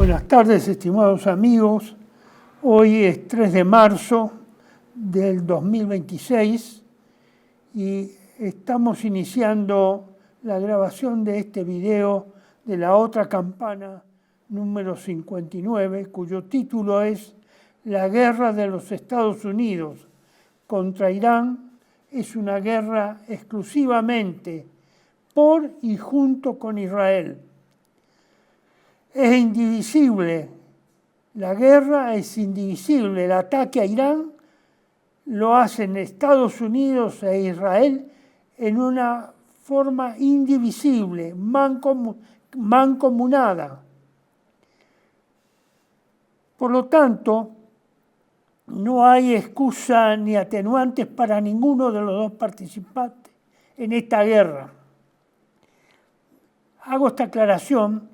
Buenas tardes, estimados amigos. Hoy es 3 de marzo del 2026 y estamos iniciando la grabación de este video de la otra campana número 59, cuyo título es La guerra de los Estados Unidos contra Irán es una guerra exclusivamente por y junto con Israel. Es indivisible, la guerra es indivisible, el ataque a Irán lo hacen Estados Unidos e Israel en una forma indivisible, mancomunada. Por lo tanto, no hay excusa ni atenuantes para ninguno de los dos participantes en esta guerra. Hago esta aclaración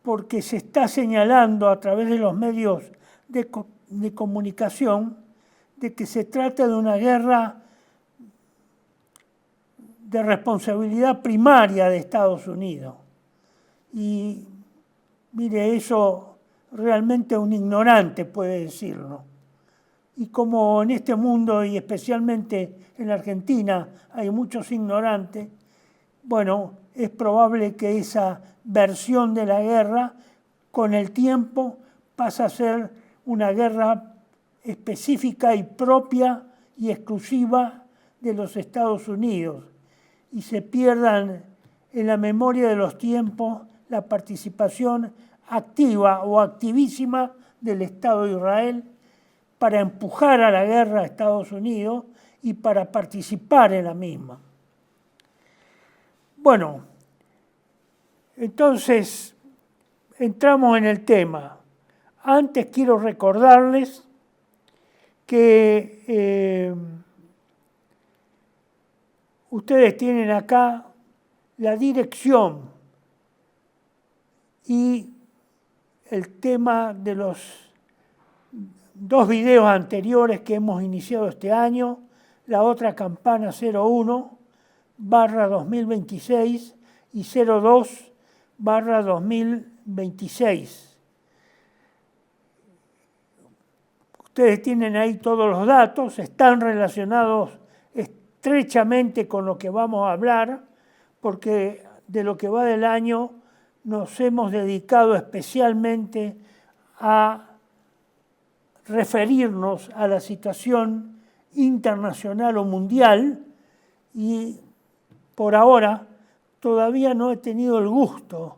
porque se está señalando a través de los medios de comunicación de que se trata de una guerra de responsabilidad primaria de Estados Unidos. Y mire, eso realmente un ignorante puede decirlo. Y como en este mundo y especialmente en la Argentina hay muchos ignorantes, bueno, es probable que esa versión de la guerra con el tiempo pasa a ser una guerra específica y propia y exclusiva de los Estados Unidos y se pierdan en la memoria de los tiempos la participación activa o activísima del Estado de Israel para empujar a la guerra a Estados Unidos y para participar en la misma. Bueno, entonces entramos en el tema. Antes quiero recordarles que ustedes tienen acá la dirección y el tema de los dos videos anteriores que hemos iniciado este año, la otra campana 01/2026 y 02/2026. Ustedes tienen ahí todos los datos, están relacionados estrechamente con lo que vamos a hablar, porque de lo que va del año nos hemos dedicado especialmente a referirnos a la situación internacional o mundial y por ahora todavía no he tenido el gusto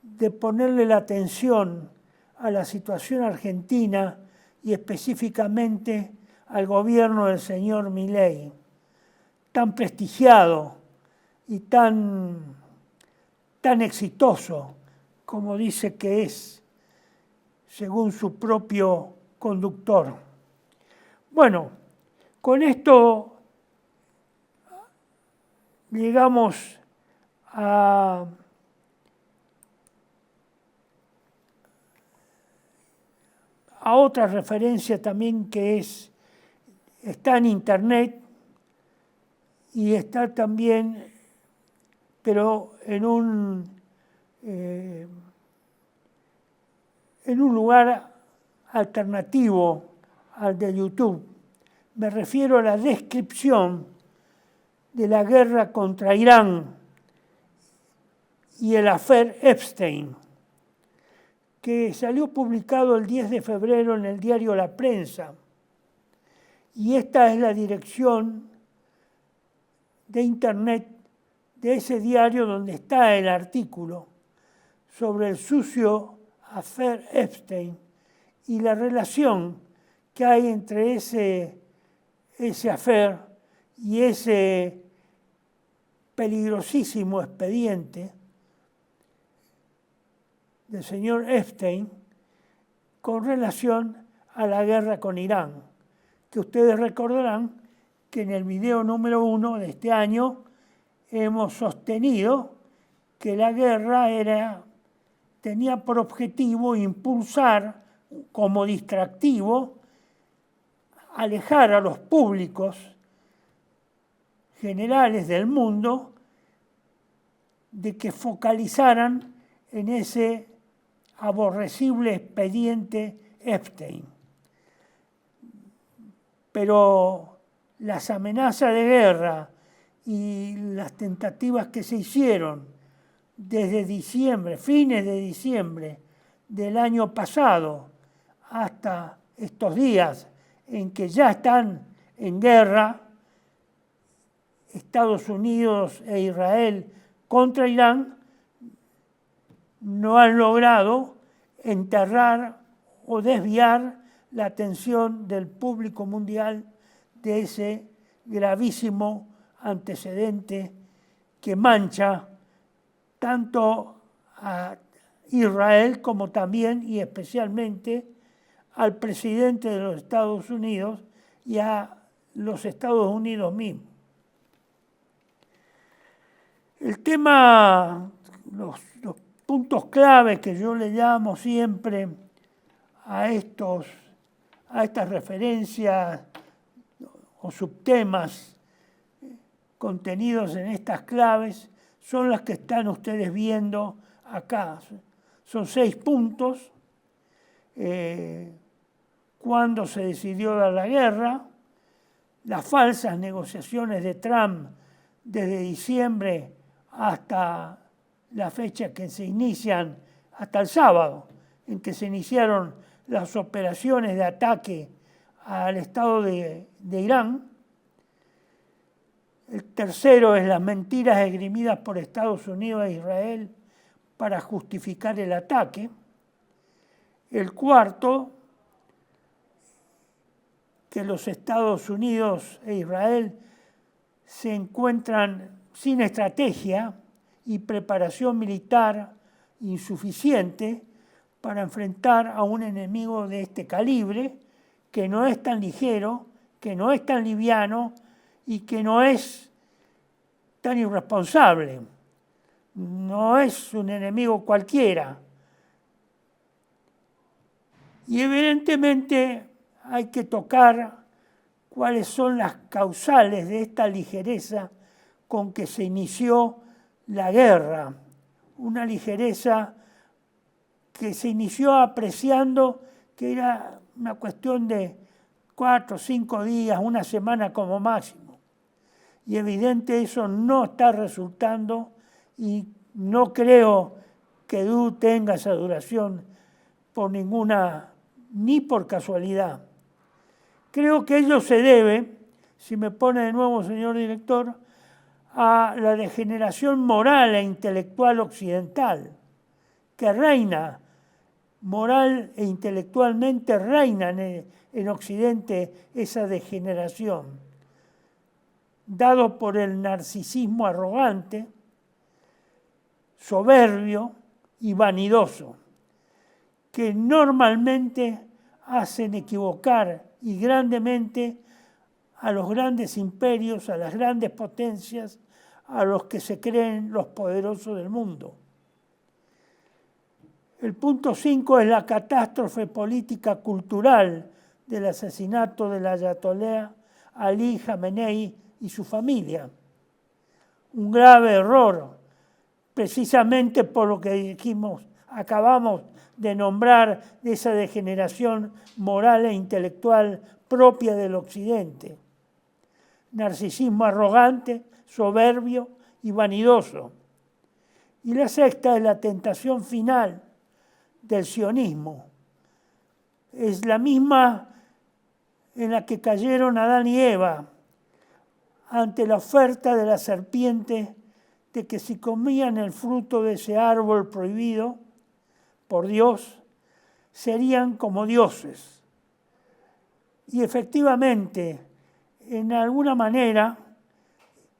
de ponerle la atención a la situación argentina y específicamente al gobierno del señor Milei, tan prestigiado y tan exitoso como dice que es, según su propio conductor. Bueno, con esto llegamos a otra referencia también que está en internet y está también, pero en un lugar alternativo al de YouTube. Me refiero a la descripción de la guerra contra Irán y el affair Epstein, que salió publicado el 10 de febrero en el diario La Prensa. Y esta es la dirección de internet de ese diario donde está el artículo sobre el sucio affair Epstein y la relación que hay entre ese affair y ese peligrosísimo expediente del señor Epstein con relación a la guerra con Irán, que ustedes recordarán que en el video número 1 de este año hemos sostenido que la guerra tenía por objetivo impulsar como distractivo, alejar a los públicos generales del mundo de que focalizaran en ese aborrecible expediente Epstein. Pero las amenazas de guerra y las tentativas que se hicieron desde diciembre, fines de diciembre del año pasado, hasta estos días en que ya están en guerra Estados Unidos e Israel contra Irán, no han logrado enterrar o desviar la atención del público mundial de ese gravísimo antecedente que mancha tanto a Israel como también y especialmente al presidente de los Estados Unidos y a los Estados Unidos mismos. El tema, los puntos claves que yo le llamo siempre a estas referencias o subtemas contenidos en estas claves son las que están ustedes viendo acá. Son 6 puntos. Cuándo se decidió dar la guerra, las falsas negociaciones de Trump desde diciembre hasta la fecha que se inician, hasta el sábado, en que se iniciaron las operaciones de ataque al Estado de Irán. El tercero es las mentiras esgrimidas por Estados Unidos e Israel para justificar el ataque. El cuarto, que los Estados Unidos e Israel se encuentran sin estrategia y preparación militar insuficiente para enfrentar a un enemigo de este calibre, que no es tan ligero, que no es tan liviano y que no es tan irresponsable. No es un enemigo cualquiera. Y evidentemente hay que tocar cuáles son las causales de esta ligereza con que se inició la guerra. Una ligereza que se inició apreciando que era una cuestión de 4 o 5 días, una semana como máximo. Y evidente eso no está resultando y no creo que tenga esa duración ni por casualidad. Creo que ello se debe, si me pone de nuevo, señor director, a la degeneración moral e intelectual occidental, que reina, moral e intelectualmente reina en Occidente esa degeneración, dado por el narcisismo arrogante, soberbio y vanidoso, que normalmente hacen equivocar y grandemente a los grandes imperios, a las grandes potencias, a los que se creen los poderosos del mundo. El punto 5 es la catástrofe política cultural del asesinato del ayatolá Ali Jamenei y su familia. Un grave error, precisamente por lo que acabamos de nombrar, de esa degeneración moral e intelectual propia del Occidente. Narcisismo arrogante, soberbio y vanidoso. Y la sexta es la tentación final del sionismo. Es la misma en la que cayeron Adán y Eva ante la oferta de la serpiente de que si comían el fruto de ese árbol prohibido por Dios, serían como dioses. Y efectivamente, en alguna manera,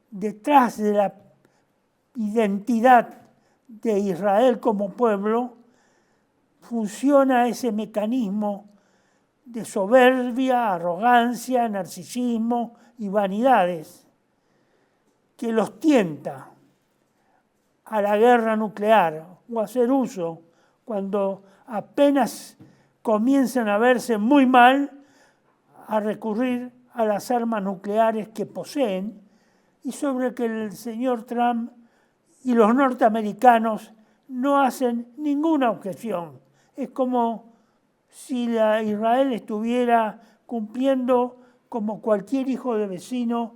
detrás de la identidad de Israel como pueblo, funciona ese mecanismo de soberbia, arrogancia, narcisismo y vanidades que los tienta a la guerra nuclear o a hacer uso cuando apenas comienzan a verse muy mal, a recurrir a las armas nucleares que poseen y sobre que el señor Trump y los norteamericanos no hacen ninguna objeción, Es como si Israel estuviera cumpliendo como cualquier hijo de vecino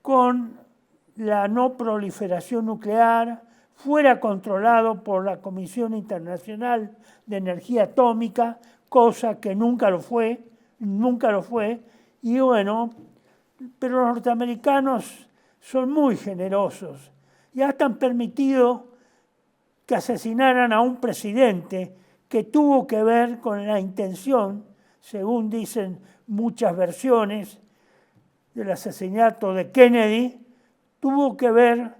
con la no proliferación nuclear, fuera controlado por la Comisión Internacional de Energía Atómica, cosa que nunca lo fue, y bueno, pero los norteamericanos son muy generosos y hasta han permitido que asesinaran a un presidente que tuvo que ver con la intención, según dicen muchas versiones, del asesinato de Kennedy, tuvo que ver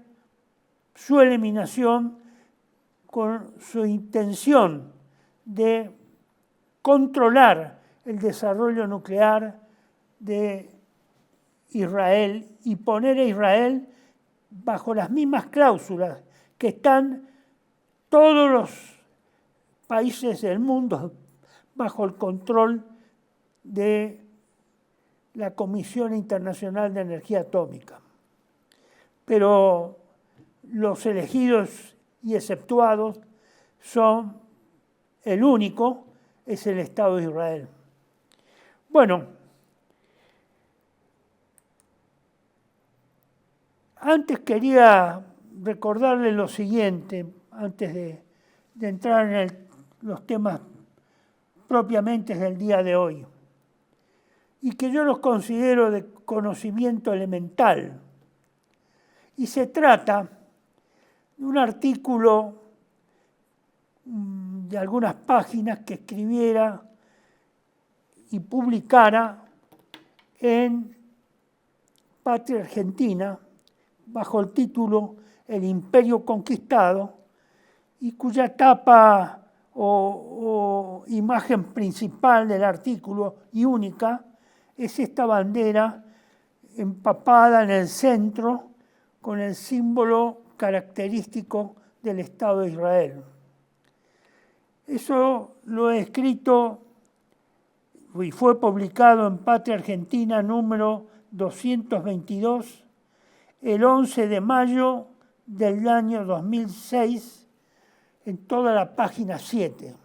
su eliminación con su intención de controlar el desarrollo nuclear de Israel y poner a Israel bajo las mismas cláusulas que están todos los países del mundo bajo el control de la Comisión Internacional de Energía Atómica. Pero los elegidos y exceptuados son el único, es el Estado de Israel. Bueno, antes quería recordarles lo siguiente, antes de entrar en los temas propiamente del día de hoy, y que yo los considero de conocimiento elemental. Y se trata de un artículo de algunas páginas que escribiera y publicara en Patria Argentina, bajo el título El Imperio Conquistado, y cuya tapa o imagen principal del artículo y única es esta bandera empapada en el centro con el símbolo característico del Estado de Israel. Eso lo he escrito y fue publicado en Patria Argentina número 222 el 11 de mayo del año 2006 en toda la página 7.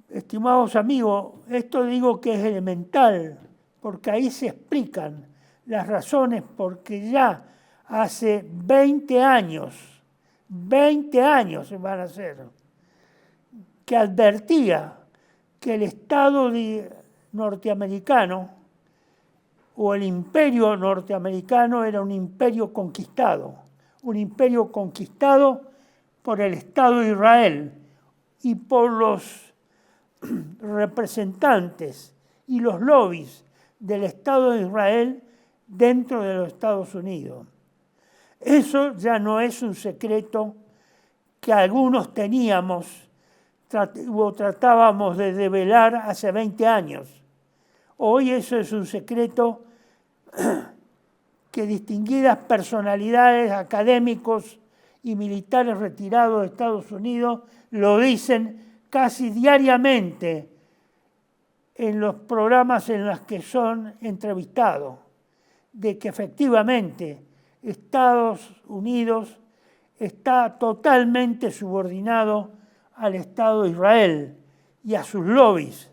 Estimados amigos, esto digo que es elemental, porque ahí se explican las razones porque ya hace 20 años se van a hacer, que advertía que el Estado norteamericano o el imperio norteamericano era un imperio conquistado por el Estado de Israel y por los representantes y los lobbies del Estado de Israel dentro de los Estados Unidos. Eso ya no es un secreto que algunos teníamos o tratábamos de develar hace 20 años. Hoy eso es un secreto que distinguidas personalidades, académicos y militares retirados de Estados Unidos lo dicen casi diariamente en los programas en los que son entrevistados, de que efectivamente Estados Unidos está totalmente subordinado al Estado de Israel y a sus lobbies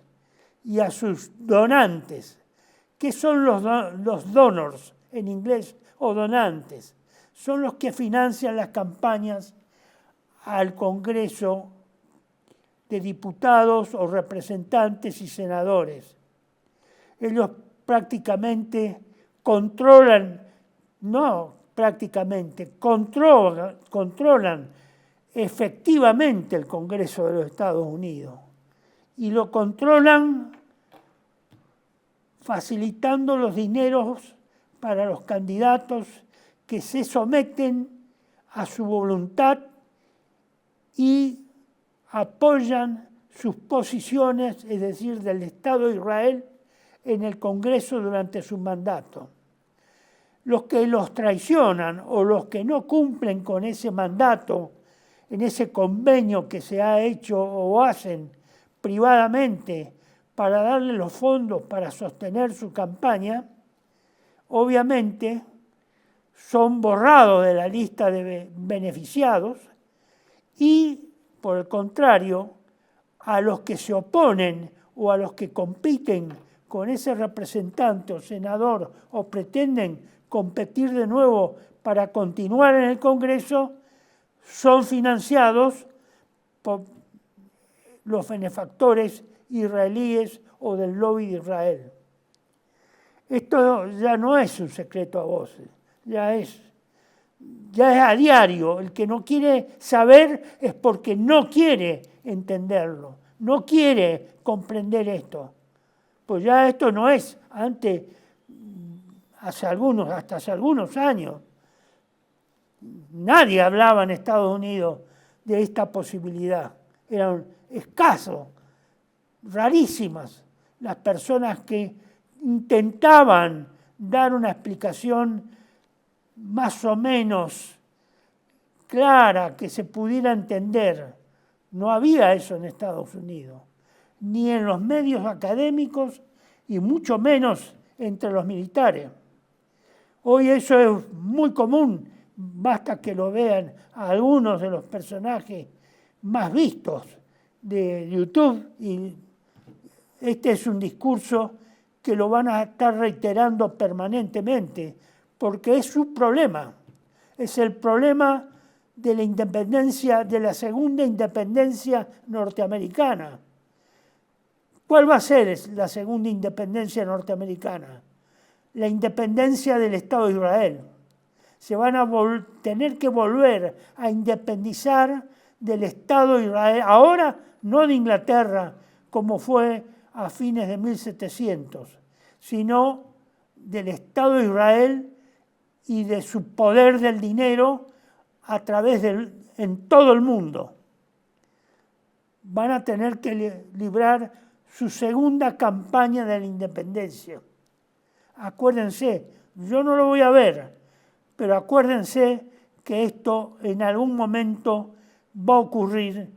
y a sus donantes. ¿Qué son los donors en inglés o donantes? Son los que financian las campañas al Congreso de diputados o representantes y senadores. Ellos prácticamente controlan efectivamente el Congreso de los Estados Unidos y lo controlan facilitando los dineros para los candidatos que se someten a su voluntad y apoyan sus posiciones, es decir, del Estado de Israel, en el Congreso durante su mandato. Los que los traicionan o los que no cumplen con ese mandato, en ese convenio que se ha hecho o hacen privadamente para darle los fondos para sostener su campaña, obviamente son borrados de la lista de beneficiados y Por el contrario, a los que se oponen o a los que compiten con ese representante o senador o pretenden competir de nuevo para continuar en el Congreso, son financiados por los benefactores israelíes o del lobby de Israel. Esto ya no es un secreto a voces, ya es a diario. El que no quiere saber es porque no quiere entenderlo, no quiere comprender esto. Pues ya esto no es antes, hasta hace algunos años. Nadie hablaba en Estados Unidos de esta posibilidad. Eran escasos, rarísimas las personas que intentaban dar una explicación más o menos clara, que se pudiera entender. No había eso en Estados Unidos, ni en los medios académicos y mucho menos entre los militares. Hoy eso es muy común, basta que lo vean a algunos de los personajes más vistos de YouTube, y este es un discurso que lo van a estar reiterando permanentemente, porque es su problema, es el problema de la independencia, de la segunda independencia norteamericana. ¿Cuál va a ser la segunda independencia norteamericana? La independencia del Estado de Israel. Se van a tener que volver a independizar del Estado de Israel, ahora no de Inglaterra, como fue a fines de 1700, sino del Estado de Israel y de su poder del dinero a través en todo el mundo. Van a tener que librar su segunda campaña de la independencia. Acuérdense, yo no lo voy a ver, pero acuérdense que esto en algún momento va a ocurrir.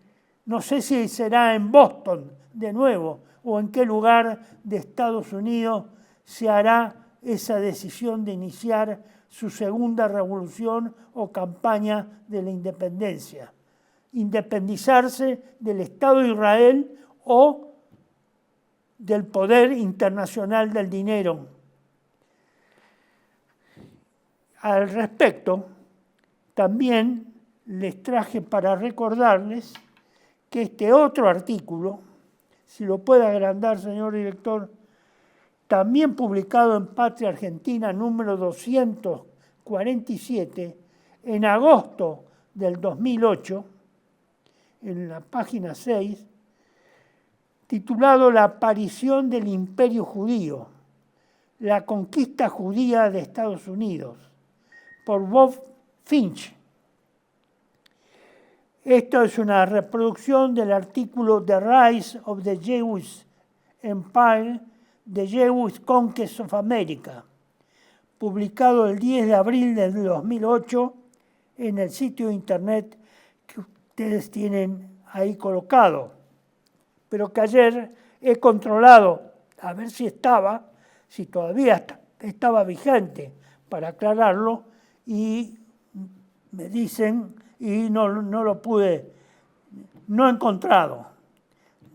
No sé si será en Boston de nuevo o en qué lugar de Estados Unidos se hará esa decisión de iniciar su segunda revolución o campaña de la independencia. Independizarse del Estado de Israel o del poder internacional del dinero. Al respecto, también les traje para recordarles que este otro artículo, si lo puede agrandar, señor director, también publicado en Patria Argentina, número 247, en agosto del 2008, en la página 6, titulado La aparición del Imperio Judío, la conquista judía de Estados Unidos, por Bob Finch. Esto es una reproducción del artículo The Rise of the Jewish Empire, The Jewish Conquest of America, publicado el 10 de abril del 2008 en el sitio de internet que ustedes tienen ahí colocado, pero que ayer he controlado a ver si todavía estaba vigente para aclararlo, y me dicen, y no lo pude, no he encontrado,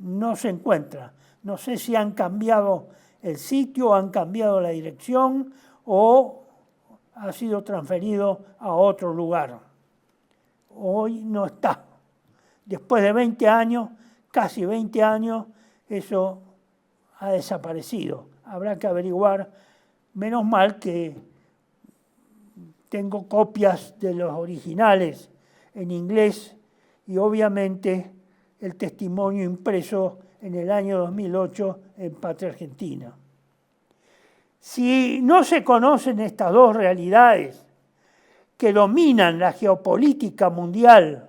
no se encuentra. No sé si han cambiado el sitio, han cambiado la dirección o ha sido transferido a otro lugar. Hoy no está. Después de 20 años, casi 20 años, eso ha desaparecido. Habrá que averiguar. Menos mal que tengo copias de los originales en inglés y obviamente el testimonio impreso en el año 2008 en Patria Argentina. Si no se conocen estas dos realidades que dominan la geopolítica mundial,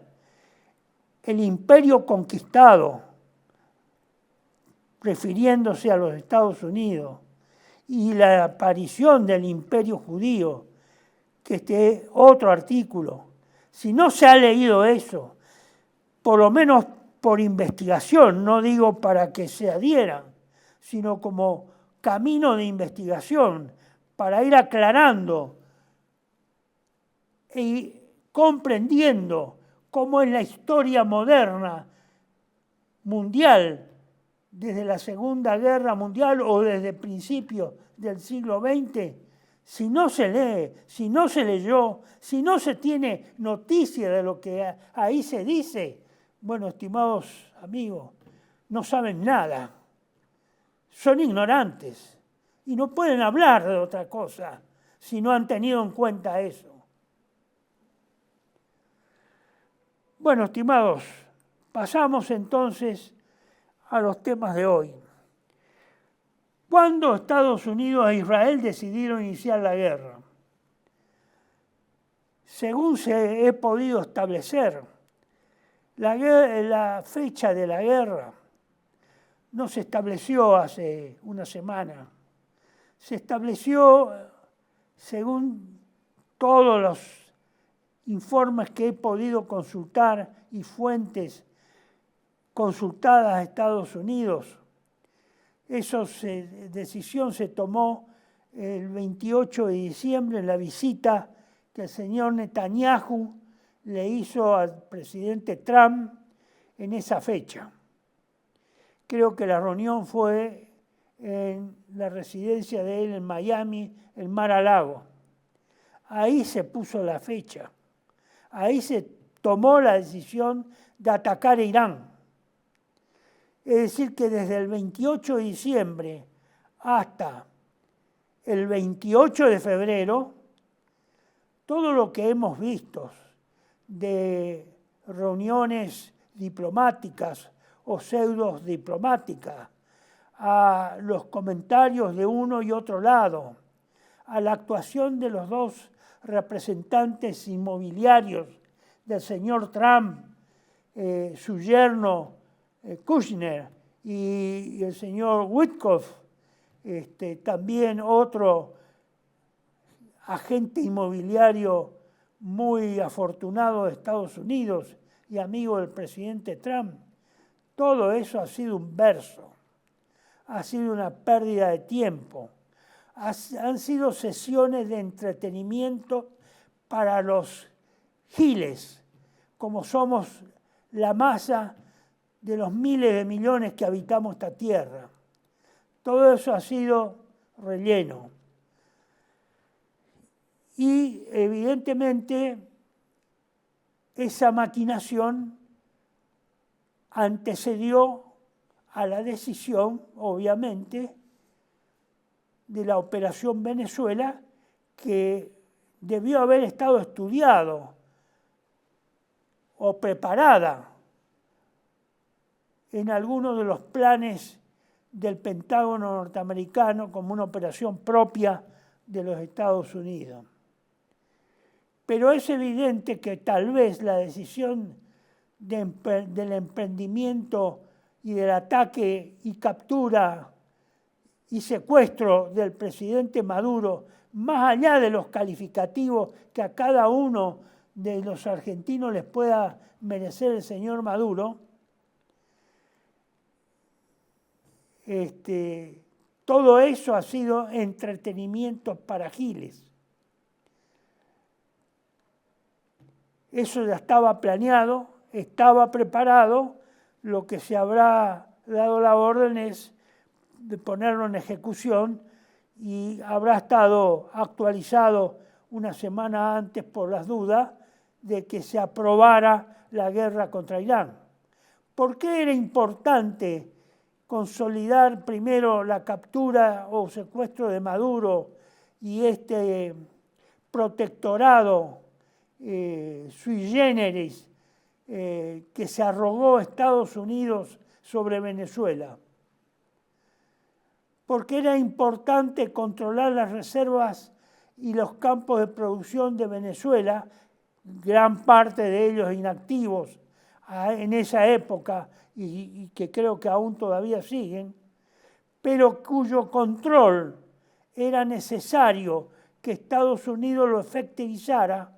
el imperio conquistado, refiriéndose a los Estados Unidos, y la aparición del imperio judío, que este otro artículo, si no se ha leído eso, por lo menos por investigación, no digo para que se adhieran, sino como camino de investigación, para ir aclarando y comprendiendo cómo es la historia moderna, mundial, desde la Segunda Guerra Mundial o desde principios del siglo XX, si no se lee, si no se leyó, si no se tiene noticia de lo que ahí se dice, bueno, estimados amigos, no saben nada, son ignorantes y no pueden hablar de otra cosa si no han tenido en cuenta eso. Bueno, estimados, pasamos entonces a los temas de hoy. ¿Cuándo Estados Unidos e Israel decidieron iniciar la guerra? Según se he podido establecer, la fecha de la guerra no se estableció hace una semana. Se estableció, según todos los informes que he podido consultar y fuentes consultadas a Estados Unidos, esa decisión se tomó el 28 de diciembre en la visita que el señor Netanyahu le hizo al presidente Trump en esa fecha. Creo que la reunión fue en la residencia de él en Miami, en Mar-a-Lago. Ahí se puso la fecha. Ahí se tomó la decisión de atacar a Irán. Es decir, que desde el 28 de diciembre hasta el 28 de febrero, todo lo que hemos visto de reuniones diplomáticas o pseudo diplomáticas, a los comentarios de uno y otro lado, a la actuación de los dos representantes inmobiliarios del señor Trump, su yerno Kushner y el señor Witkoff, también otro agente inmobiliario muy afortunado de Estados Unidos y amigo del presidente Trump. Todo eso ha sido un verso, ha sido una pérdida de tiempo, han sido sesiones de entretenimiento para los giles, como somos la masa de los miles de millones que habitamos esta tierra. Todo eso ha sido relleno. Y evidentemente esa maquinación antecedió a la decisión, obviamente, de la Operación Venezuela, que debió haber estado estudiado o preparada en algunos de los planes del Pentágono norteamericano como una operación propia de los Estados Unidos. Pero es evidente que tal vez la decisión del emprendimiento y del ataque y captura y secuestro del presidente Maduro, más allá de los calificativos que a cada uno de los argentinos les pueda merecer el señor Maduro, todo eso ha sido entretenimiento para giles. Eso ya estaba planeado, estaba preparado, lo que se habrá dado la orden es de ponerlo en ejecución y habrá estado actualizado una semana antes por las dudas de que se aprobara la guerra contra Irán. ¿Por qué era importante consolidar primero la captura o secuestro de Maduro y este protectorado sui generis que se arrogó Estados Unidos sobre Venezuela? Porque era importante controlar las reservas y los campos de producción de Venezuela, gran parte de ellos inactivos en esa época y que creo que aún todavía siguen, pero cuyo control era necesario que Estados Unidos lo efectivizara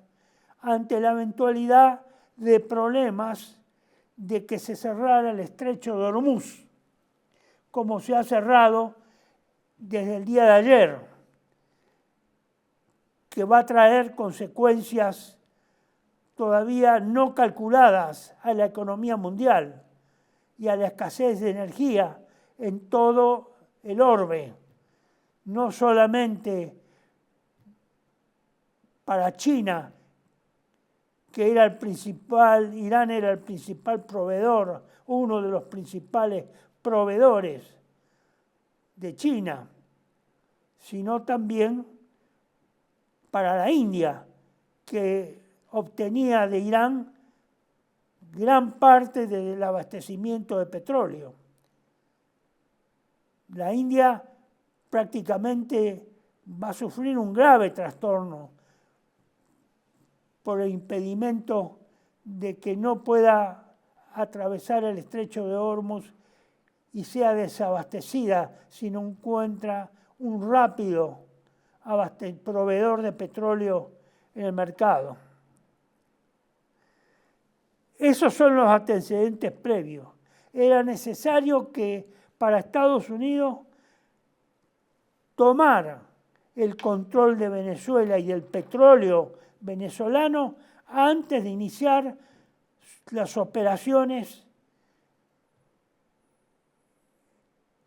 ante la eventualidad de problemas de que se cerrara el estrecho de Hormuz, como se ha cerrado desde el día de ayer, que va a traer consecuencias todavía no calculadas a la economía mundial y a la escasez de energía en todo el orbe, no solamente para China, que era el principal, Irán era el principal proveedor, uno de los principales proveedores de China, sino también para la India, que obtenía de Irán gran parte del abastecimiento de petróleo. La India prácticamente va a sufrir un grave trastorno por el impedimento de que no pueda atravesar el estrecho de Hormuz y sea desabastecida si no encuentra un rápido proveedor de petróleo en el mercado. Esos son los antecedentes previos. Era necesario que para Estados Unidos tomar el control de Venezuela y del petróleo venezolano antes de iniciar las operaciones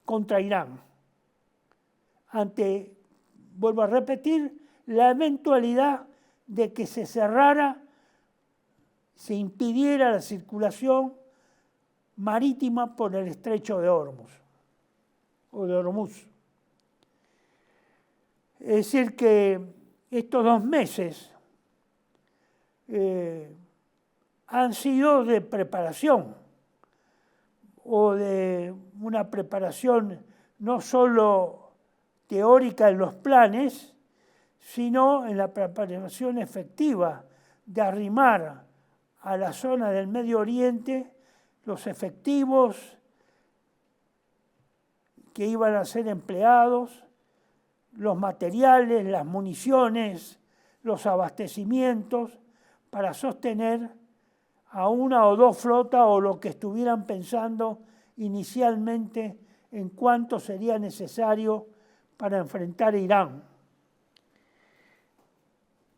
contra Irán. Vuelvo a repetir, la eventualidad de que se cerrara, se impidiera la circulación marítima por el estrecho de Hormuz o de Hormuz. Es decir, que estos 2 meses han sido de preparación o de una preparación no solo teórica en los planes, sino en la preparación efectiva de arrimar a la zona del Medio Oriente los efectivos que iban a ser empleados, los materiales, las municiones, los abastecimientos para sostener a 1 o 2 flotas o lo que estuvieran pensando inicialmente en cuánto sería necesario para enfrentar a Irán.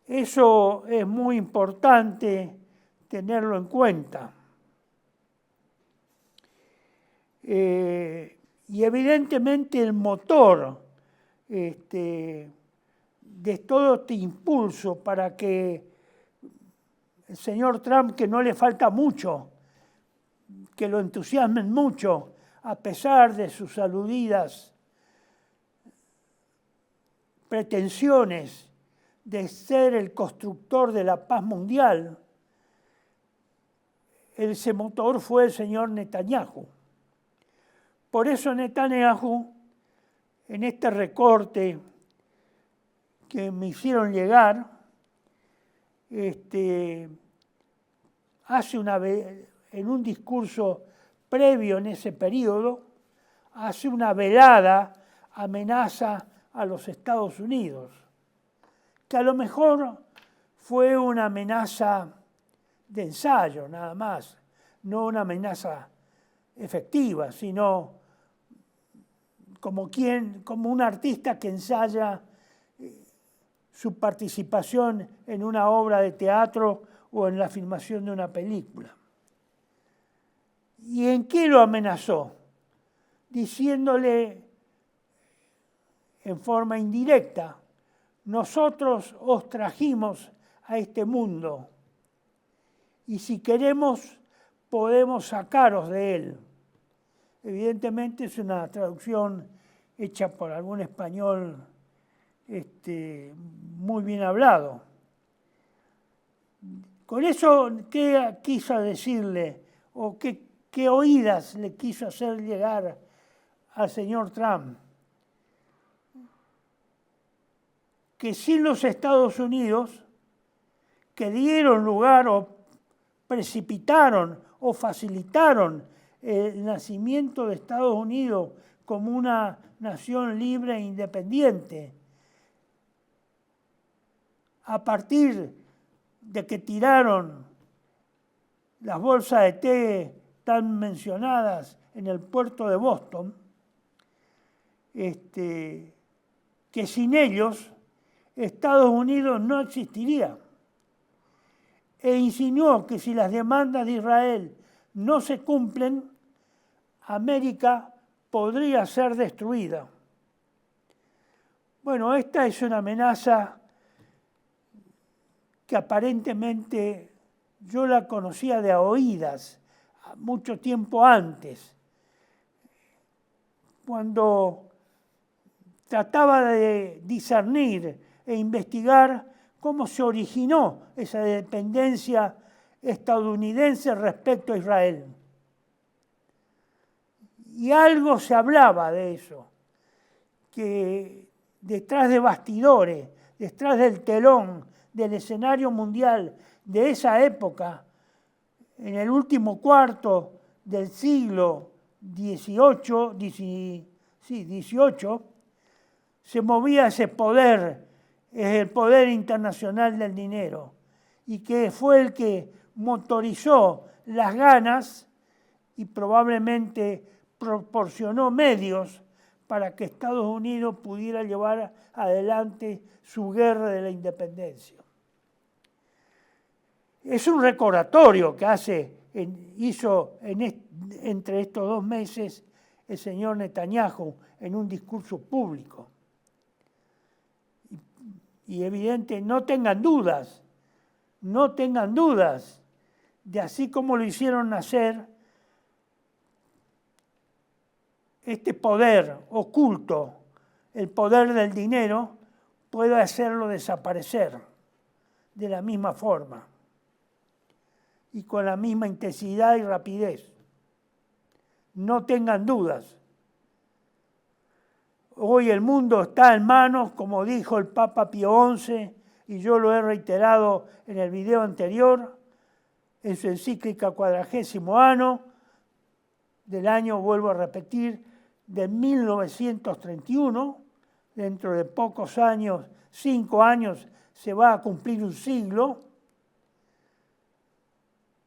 Eso es muy importante tenerlo en cuenta. Y evidentemente el motor de todo este impulso para que el señor Trump, que no le falta mucho, que lo entusiasmen mucho, a pesar de sus aludidas pretensiones de ser el constructor de la paz mundial, ese motor fue el señor Netanyahu. Por eso Netanyahu, en este recorte que me hicieron llegar, en un discurso previo en ese periodo, hace una velada amenaza a los Estados Unidos, que a lo mejor fue una amenaza de ensayo nada más, no una amenaza efectiva, sino como un artista que ensaya su participación en una obra de teatro o en la filmación de una película. ¿Y en qué lo amenazó? Diciéndole en forma indirecta: nosotros os trajimos a este mundo y si queremos podemos sacaros de él. Evidentemente es una traducción hecha por algún español muy bien hablado. Con eso, ¿qué quiso decirle o qué oídas le quiso hacer llegar al señor Trump? Que sin los Estados Unidos, que dieron lugar o precipitaron o facilitaron el nacimiento de Estados Unidos como una nación libre e independiente, a partir de que tiraron las bolsas de té tan mencionadas en el puerto de Boston, que sin ellos Estados Unidos no existiría. e insinuó que si las demandas de Israel no se cumplen, América podría ser destruida. Bueno, esta es una amenaza que aparentemente yo la conocía de a oídas, mucho tiempo antes, cuando trataba de discernir e investigar cómo se originó esa dependencia estadounidense respecto a Israel. Y algo se hablaba de eso, que detrás de bastidores, detrás del telón, del escenario mundial de esa época, en el último cuarto del siglo XVIII, se movía ese poder, el poder internacional del dinero, y que fue el que motorizó las ganas y probablemente proporcionó medios para que Estados Unidos pudiera llevar adelante su guerra de la independencia. Es un recordatorio que hizo entre estos 2 meses el señor Netanyahu en un discurso público. Y evidente, no tengan dudas de así como lo hicieron nacer, este poder oculto, el poder del dinero, puede hacerlo desaparecer de la misma forma y con la misma intensidad y rapidez. No tengan dudas. Hoy el mundo está en manos, como dijo el Papa Pío XI, y yo lo he reiterado en el video anterior, en su encíclica 40º Anno, del año, vuelvo a repetir, de 1931, dentro de pocos años, 5 años, se va a cumplir un siglo,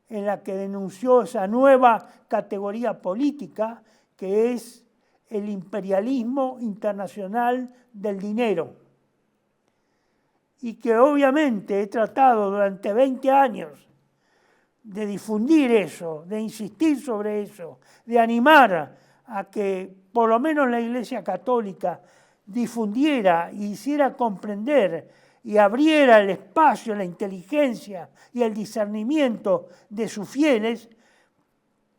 en la que denunció esa nueva categoría política que es el imperialismo internacional del dinero. Y que obviamente he tratado durante 20 años de difundir eso, de insistir sobre eso, de animar a que por lo menos la Iglesia Católica difundiera y hiciera comprender y abriera el espacio, la inteligencia y el discernimiento de sus fieles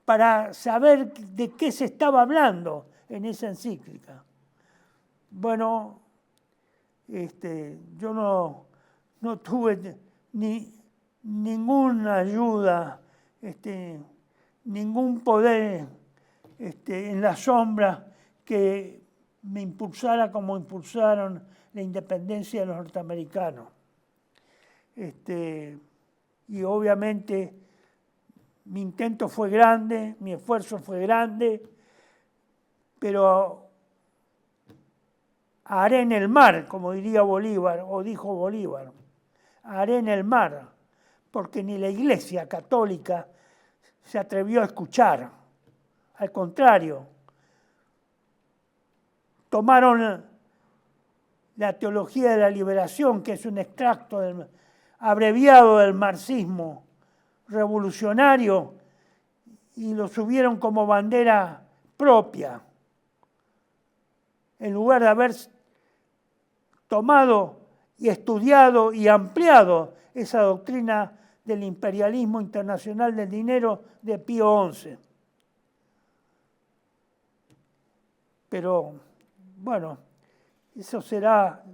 para saber de qué se estaba hablando en esa encíclica. Bueno, yo no tuve ninguna ayuda, ningún poder en la sombra que me impulsara como impulsaron la independencia de los norteamericanos. Y obviamente mi intento fue grande, mi esfuerzo fue grande, pero haré en el mar, como diría Bolívar, o dijo Bolívar, haré en el mar, porque ni la Iglesia Católica se atrevió a escuchar. Al contrario, tomaron la teología de la liberación, que es un extracto abreviado del marxismo revolucionario, y lo subieron como bandera propia, en lugar de haber tomado y estudiado y ampliado esa doctrina del imperialismo internacional del dinero de Pío XI. Pero, bueno, eso será,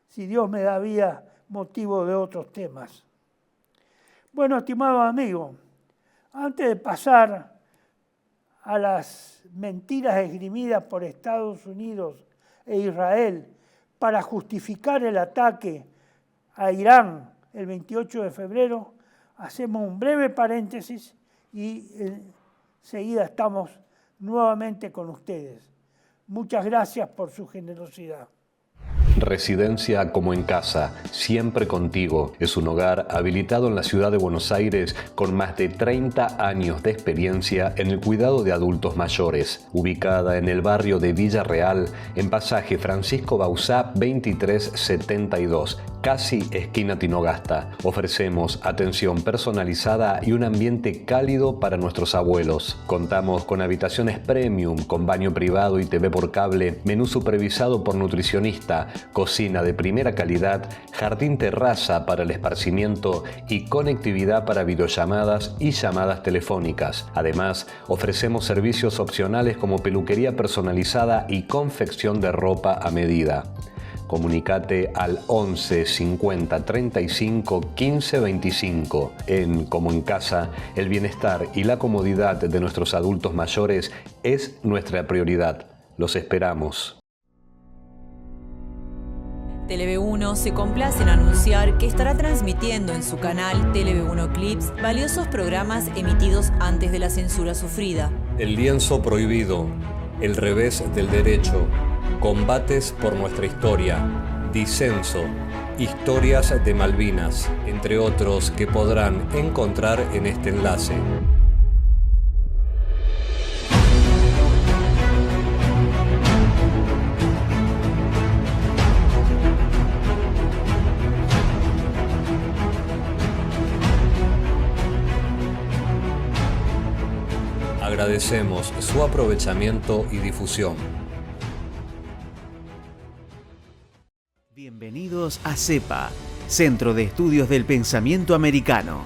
si Dios me da vida, motivo de otros temas. Bueno, estimado amigo, antes de pasar a las mentiras esgrimidas por Estados Unidos e Israel para justificar el ataque a Irán el 28 de febrero, hacemos un breve paréntesis y enseguida estamos nuevamente con ustedes. Muchas gracias por su generosidad. Residencia Como en Casa, siempre contigo. Es un hogar habilitado en la ciudad de Buenos Aires con más de 30 años de experiencia en el cuidado de adultos mayores. Ubicada en el barrio de Villa Real, en pasaje Francisco Bauzá 2372, casi esquina Tinogasta. Ofrecemos atención personalizada y un ambiente cálido para nuestros abuelos. Contamos con habitaciones premium, con baño privado y TV por cable, menú supervisado por nutricionista, cocina de primera calidad, jardín terraza para el esparcimiento y conectividad para videollamadas y llamadas telefónicas. Además, ofrecemos servicios opcionales como peluquería personalizada y confección de ropa a medida. Comunicate al 11 50 35 15 25. En Como en Casa, el bienestar y la comodidad de nuestros adultos mayores es nuestra prioridad. Los esperamos. TLV1 se complace en anunciar que estará transmitiendo en su canal TLV1 Clips valiosos programas emitidos antes de la censura sufrida. El lienzo prohibido, el revés del derecho, combates por nuestra historia, disenso, historias de Malvinas, entre otros que podrán encontrar en este enlace. Agradecemos su aprovechamiento y difusión. Bienvenidos a CEPA, Centro de Estudios del Pensamiento Americano.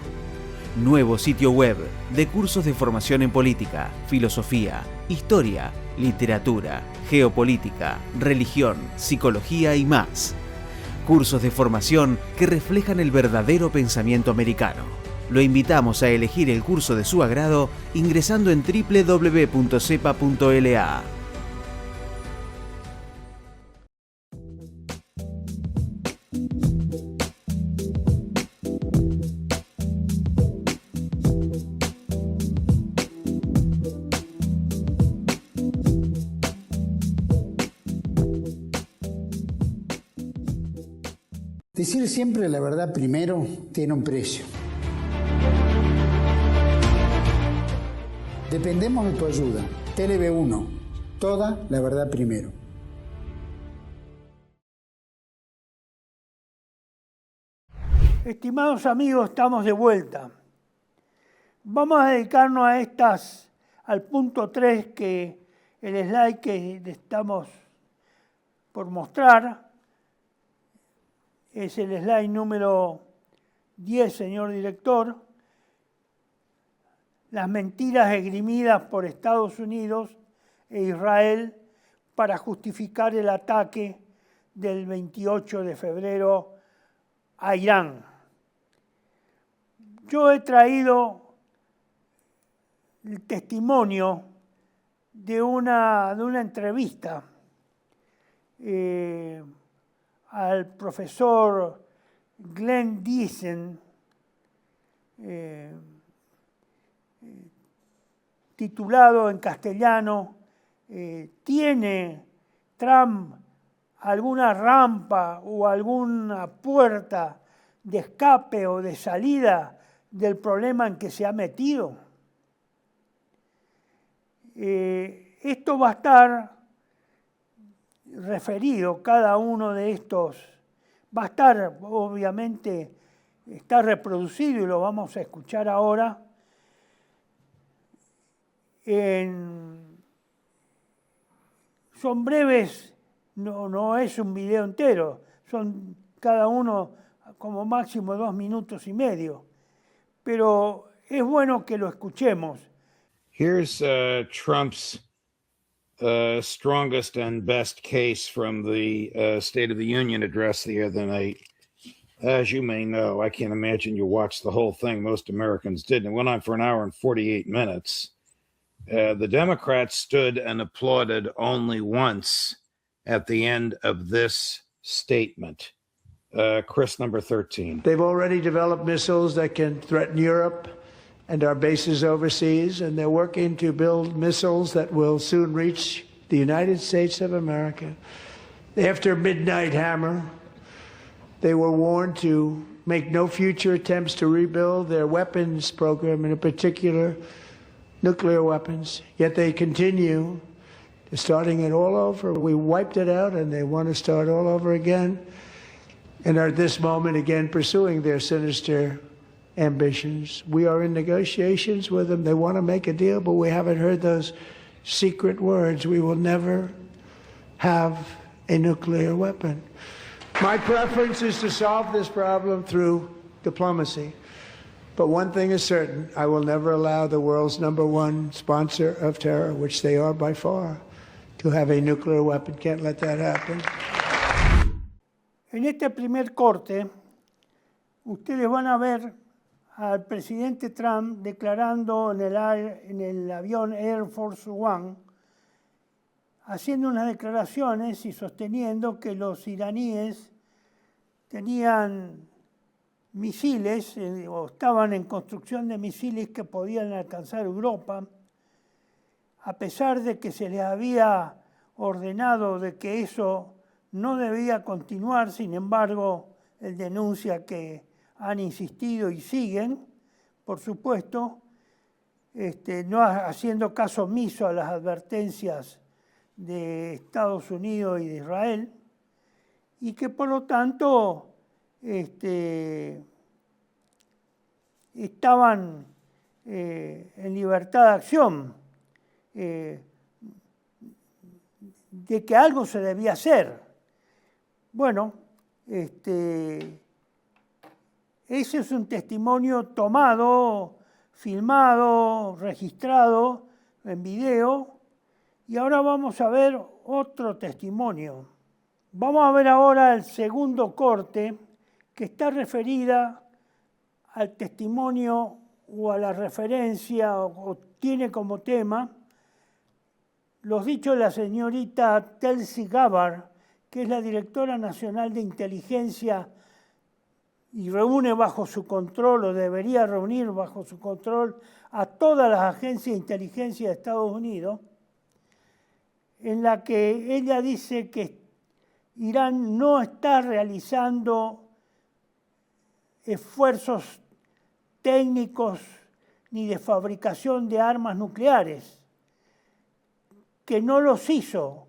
Nuevo sitio web de cursos de formación en política, filosofía, historia, literatura, geopolítica, religión, psicología y más. Cursos de formación que reflejan el verdadero pensamiento americano. Lo invitamos a elegir el curso de su agrado ingresando en www.cepa.la. Decir siempre la verdad primero tiene un precio. Dependemos de tu ayuda. TLV1, toda la verdad primero. Estimados amigos, estamos de vuelta. Vamos a dedicarnos al punto 3, que el slide que estamos por mostrar es el slide número 10, señor director. Las mentiras esgrimidas por Estados Unidos e Israel para justificar el ataque del 28 de febrero a Irán. Yo he traído el testimonio de una entrevista al profesor Glenn Diesen, titulado en castellano, ¿tiene Trump alguna rampa o alguna puerta de escape o de salida del problema en que se ha metido? Esto va a estar referido, cada uno de estos va a estar, obviamente, está reproducido y lo vamos a escuchar ahora. Son breves, no es un video entero, son cada uno como máximo 2 minutos y medio, pero es bueno que lo escuchemos. Here's Trump's strongest and best case from the State of the Union address the other night. As you may know, I can't imagine you watched the whole thing. Most Americans didn't. It went on for an hour and 48 minutes. The Democrats stood and applauded only once at the end of this statement. Chris, number 13. They've already developed missiles that can threaten Europe and our bases overseas, and they're working to build missiles that will soon reach the United States of America. After Midnight Hammer, they were warned to make no future attempts to rebuild their weapons program, and in particular, nuclear weapons. Yet they continue, starting it all over. We wiped it out, and they want to start all over again, and are at this moment again pursuing their sinister ambitions. We are in negotiations with them. They want to make a deal, but we haven't heard those secret words. We will never have a nuclear weapon. My preference is to solve this problem through diplomacy. But one thing is certain, I will never allow the world's #1 sponsor of terror, which they are by far, to have a nuclear weapon. Can't let that happen. En este primer corte, ustedes van a ver al presidente Trump declarando en el avión Air Force One, haciendo unas declaraciones y sosteniendo que los iraníes tenían misiles o estaban en construcción de misiles que podían alcanzar Europa, a pesar de que se les había ordenado de que eso no debía continuar. Sin embargo, él denuncia que han insistido y siguen, por supuesto, no haciendo caso omiso a las advertencias de Estados Unidos y de Israel, y que por lo tanto estaban en libertad de acción, de que algo se debía hacer. Bueno, ese es un testimonio tomado, filmado, registrado en video, y ahora vamos a ver otro testimonio. Vamos a ver ahora el segundo corte, que está referida al testimonio o a la referencia o tiene como tema los dichos de la señorita Tulsi Gabbard, que es la directora nacional de inteligencia y reúne bajo su control, o debería reunir bajo su control, a todas las agencias de inteligencia de Estados Unidos, en la que ella dice que Irán no está realizando esfuerzos técnicos ni de fabricación de armas nucleares, que no los hizo,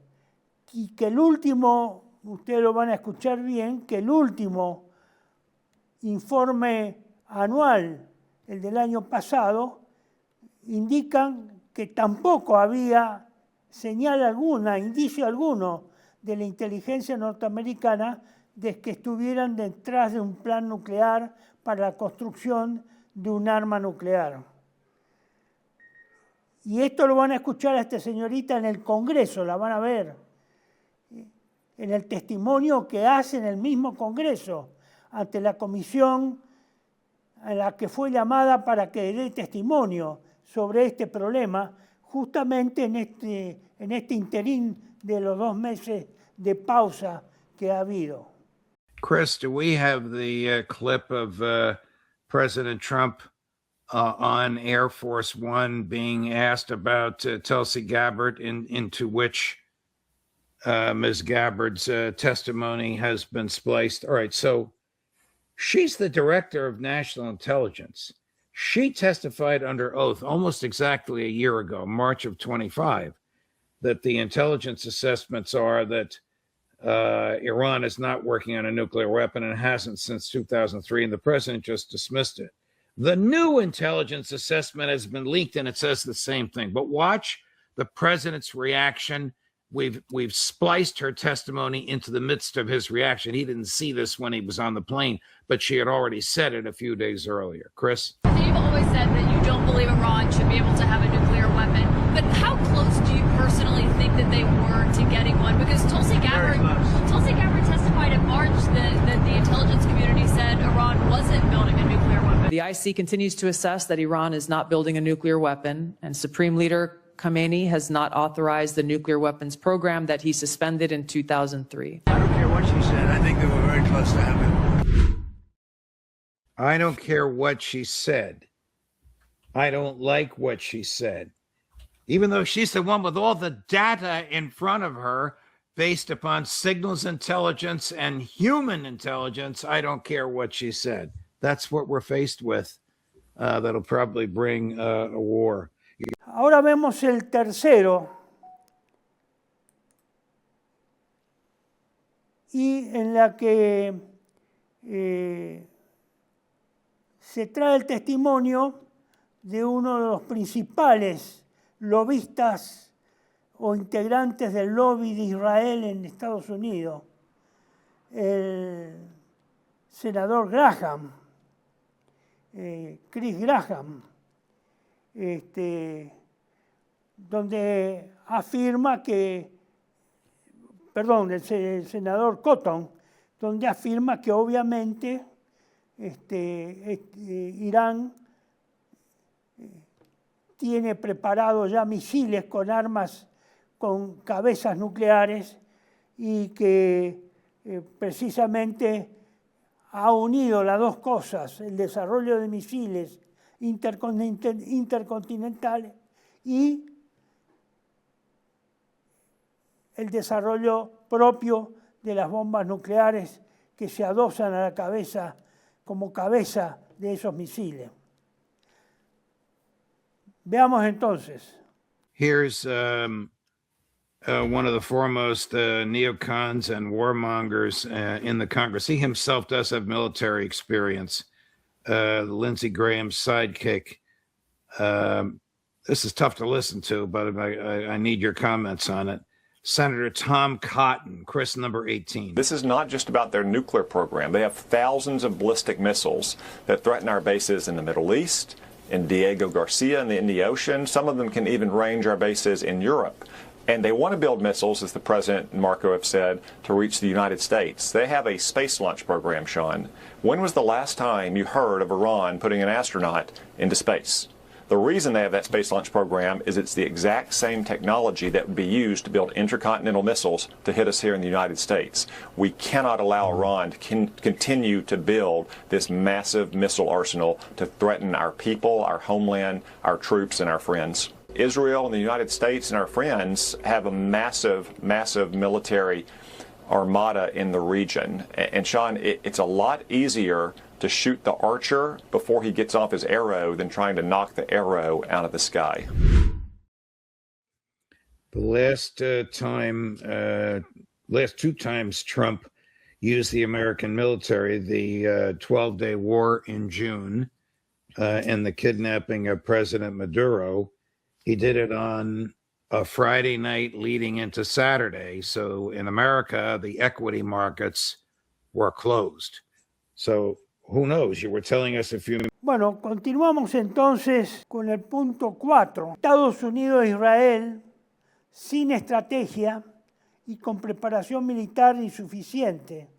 y que el último, ustedes lo van a escuchar bien, que el último informe anual, el del año pasado, indican que tampoco había señal alguna, indicio alguno de la inteligencia norteamericana de que estuvieran detrás de un plan nuclear para la construcción de un arma nuclear. Y esto lo van a escuchar a esta señorita en el Congreso, la van a ver, en el testimonio que hace en el mismo Congreso, ante la comisión a la que fue llamada para que dé testimonio sobre este problema, justamente en este interín de los 2 meses de pausa que ha habido. Chris, do we have the clip of President Trump on Air Force One being asked about Tulsi Gabbard, into which Ms. Gabbard's testimony has been spliced? All right, so she's the director of national intelligence. She testified under oath almost exactly a year ago, March of 25, that the intelligence assessments are that Iran is not working on a nuclear weapon and hasn't since 2003, and the president just dismissed it. The new intelligence assessment has been leaked, and it says the same thing. But watch the president's reaction. We've spliced her testimony into the midst of his reaction. He didn't see this when he was on the plane, but she had already said it a few days earlier. Chris? You've always said that you don't believe Iran should be able to have a nuclear weapon, but how close do you personally think that they were to getting one? Because Tulsi Gabbard testified in March that the intelligence community said Iran wasn't building a nuclear weapon. The IC continues to assess that Iran is not building a nuclear weapon, and Supreme Leader Khamenei has not authorized the nuclear weapons program that he suspended in 2003. I don't care what she said. I think they were very close to having. I don't care what she said. I don't like what she said. Even though she's the one with all the data in front of her, based upon signals intelligence and human intelligence. I don't care what she said. That's what we're faced with. That'll probably bring a war. Ahora vemos el tercero, y en la que se trae el testimonio de uno de los principales lobistas o integrantes del lobby de Israel en Estados Unidos, el senador Graham, Chris Graham, donde afirma que, perdón, el senador Cotton, donde afirma que obviamente Irán tiene preparados ya misiles con armas con cabezas nucleares y que precisamente ha unido las dos cosas, el desarrollo de misiles intercontinentales y el desarrollo propio de las bombas nucleares que se adosan a la cabeza como cabeza de esos misiles. Veamos entonces. Here's one of the foremost neocons and warmongers in the Congress. He himself does have military experience. Lindsey Graham's sidekick. This is tough to listen to, but I need your comments on it. Senator Tom Cotton, Chris, number 18. This is not just about their nuclear program. They have thousands of ballistic missiles that threaten our bases in the Middle East, in Diego Garcia in the Indian Ocean. Some of them can even range our bases in Europe. And they want to build missiles, as the President and Marco have said, to reach the United States. They have a space launch program, Sean. When was the last time you heard of Iran putting an astronaut into space? The reason they have that space launch program is it's the exact same technology that would be used to build intercontinental missiles to hit us here in the United States. We cannot allow Iran to continue to build this massive missile arsenal to threaten our people, our homeland, our troops, and our friends. Israel and the United States and our friends have a massive, massive military armada in the region. And Sean, it's a lot easier to shoot the archer before he gets off his arrow than trying to knock the arrow out of the sky. The last two times Trump used the American military, the 12-day war in June and the kidnapping of President Maduro, he did it on a Friday night leading into Saturday. So in America, the equity markets were closed. So who knows? You were telling us a few minutes. Bueno, continuamos entonces con el punto 4. Estados Unidos e Israel sin estrategia y con preparación militar insuficiente,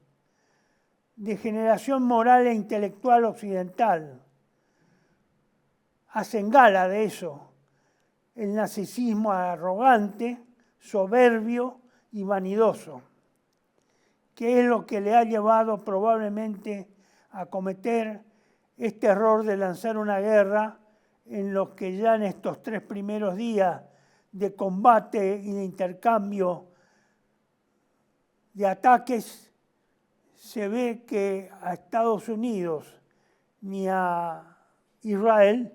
degeneración moral e intelectual occidental. Hacen gala de eso. El narcisismo arrogante, soberbio y vanidoso, que es lo que le ha llevado probablemente a cometer este error de lanzar una guerra en los que ya en estos 3 primeros días de combate y de intercambio de ataques se ve que a Estados Unidos ni a Israel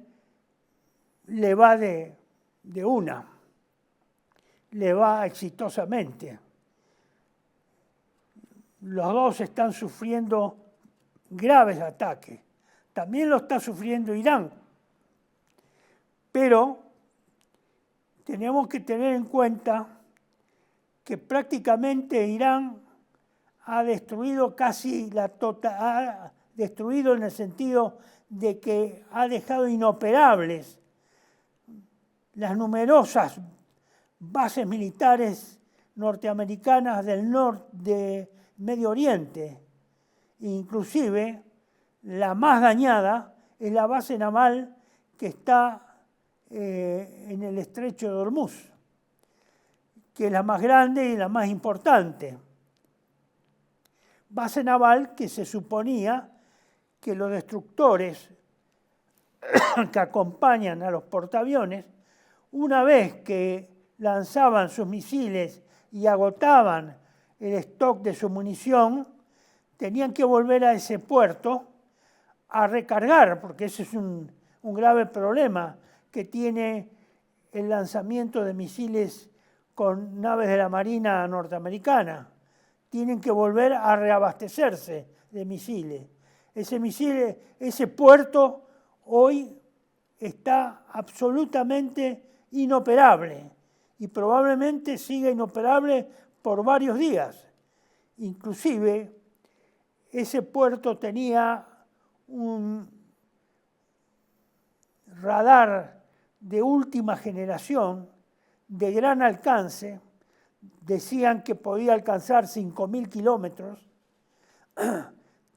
le va de una, le va exitosamente. Los dos están sufriendo graves ataques. También lo está sufriendo Irán. Pero tenemos que tener en cuenta que prácticamente Irán ha destruido casi ha destruido en el sentido de que ha dejado inoperables las numerosas bases militares norteamericanas del norte de Medio Oriente. Inclusive, la más dañada es la base naval que está en el estrecho de Hormuz, que es la más grande y la más importante. Base naval que se suponía que los destructores que acompañan a los portaaviones, una vez que lanzaban sus misiles y agotaban el stock de su munición, tenían que volver a ese puerto a recargar, porque ese es un grave problema que tiene el lanzamiento de misiles con naves de la Marina norteamericana. Tienen que volver a reabastecerse de misiles. Ese puerto hoy está absolutamente inoperable y probablemente siga inoperable por varios días. Inclusive, ese puerto tenía un radar de última generación de gran alcance, decían que podía alcanzar 5.000 kilómetros,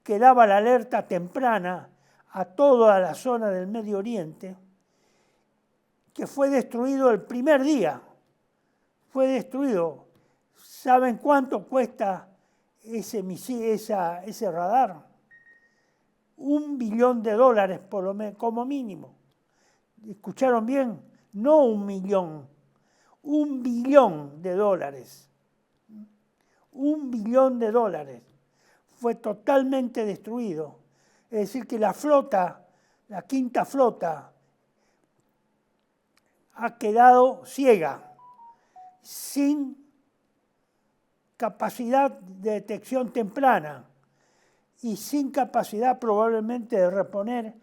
que daba la alerta temprana a toda la zona del Medio Oriente, que fue destruido el primer día. Fue destruido. ¿Saben cuánto cuesta ese radar? $1 billón como mínimo. ¿Escucharon bien? No 1 millón, $1 billón. $1 billón. Fue totalmente destruido. Es decir, que la flota, la quinta flota, ha quedado ciega, sin capacidad de detección temprana y sin capacidad probablemente de reponer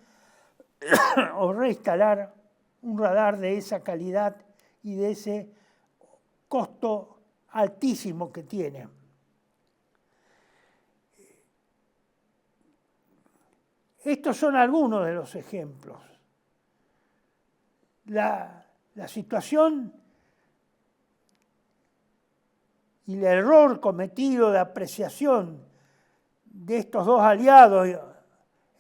o reinstalar un radar de esa calidad y de ese costo altísimo que tiene. Estos son algunos de los ejemplos. La situación y el error cometido de apreciación de estos dos aliados,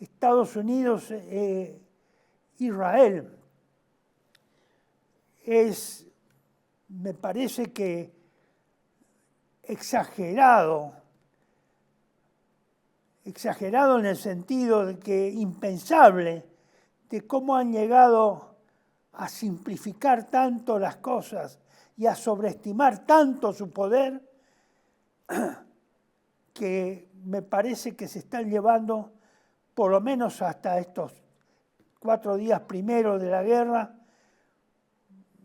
Estados Unidos e Israel, me parece que exagerado en el sentido de que impensable, de cómo han llegado a simplificar tanto las cosas y a sobreestimar tanto su poder, que me parece que se están llevando, por lo menos hasta estos 4 días primeros de la guerra,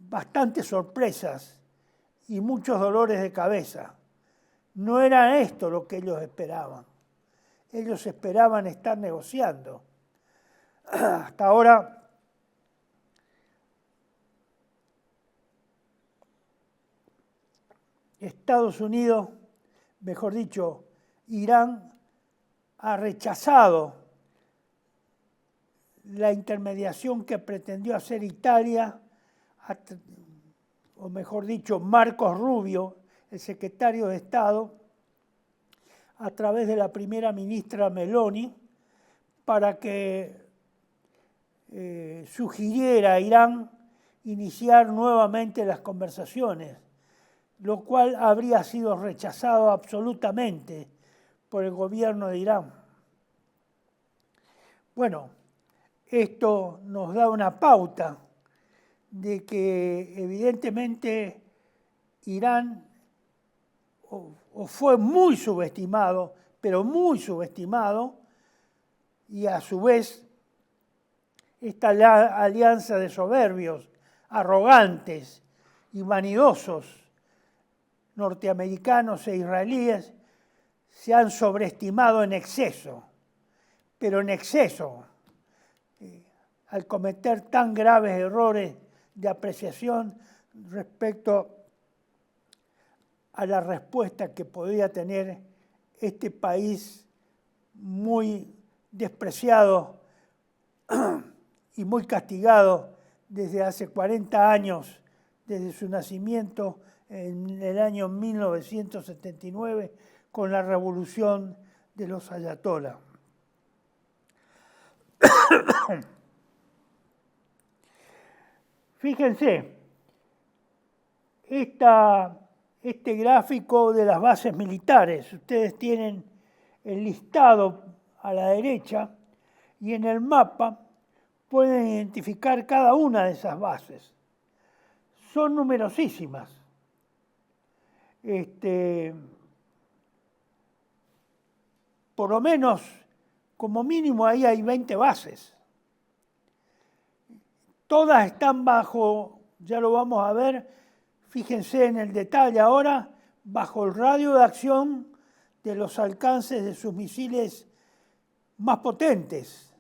bastantes sorpresas y muchos dolores de cabeza. No era esto lo que ellos esperaban. Ellos esperaban estar negociando. Hasta ahora, Estados Unidos, mejor dicho, Irán, ha rechazado la intermediación que pretendió hacer Italia, o mejor dicho, Marcos Rubio, el secretario de Estado, a través de la primera ministra Meloni, para que sugiriera a Irán iniciar nuevamente las conversaciones, lo cual habría sido rechazado absolutamente por el gobierno de Irán. Bueno, esto nos da una pauta de que evidentemente Irán o fue muy subestimado, pero muy subestimado, y a su vez esta alianza de soberbios, arrogantes y vanidosos norteamericanos e israelíes se han sobreestimado en exceso, pero en exceso, al cometer tan graves errores de apreciación respecto a la respuesta que podía tener este país muy despreciado y muy castigado desde hace 40 años, desde su nacimiento en el año 1979, con la revolución de los ayatolás. Fíjense, este gráfico de las bases militares, ustedes tienen el listado a la derecha y en el mapa pueden identificar cada una de esas bases. Son numerosísimas. por lo menos, como mínimo, ahí hay 20 bases. Todas están bajo, ya lo vamos a ver, fíjense en el detalle ahora, bajo el radio de acción de los alcances de sus misiles más potentes.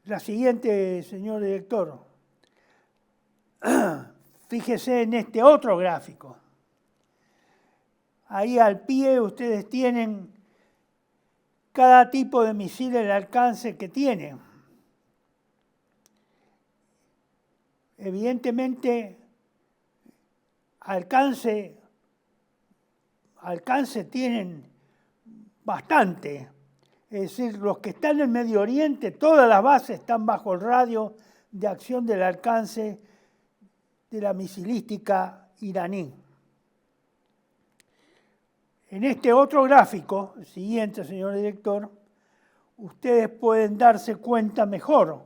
La siguiente, señor director. Fíjese en este otro gráfico. Ahí al pie ustedes tienen cada tipo de misil, el alcance que tiene. Evidentemente, alcance tienen bastante. Es decir, los que están en el Medio Oriente, todas las bases están bajo el radio de acción del alcance de la misilística iraní. En este otro gráfico, el siguiente, señor director, ustedes pueden darse cuenta mejor,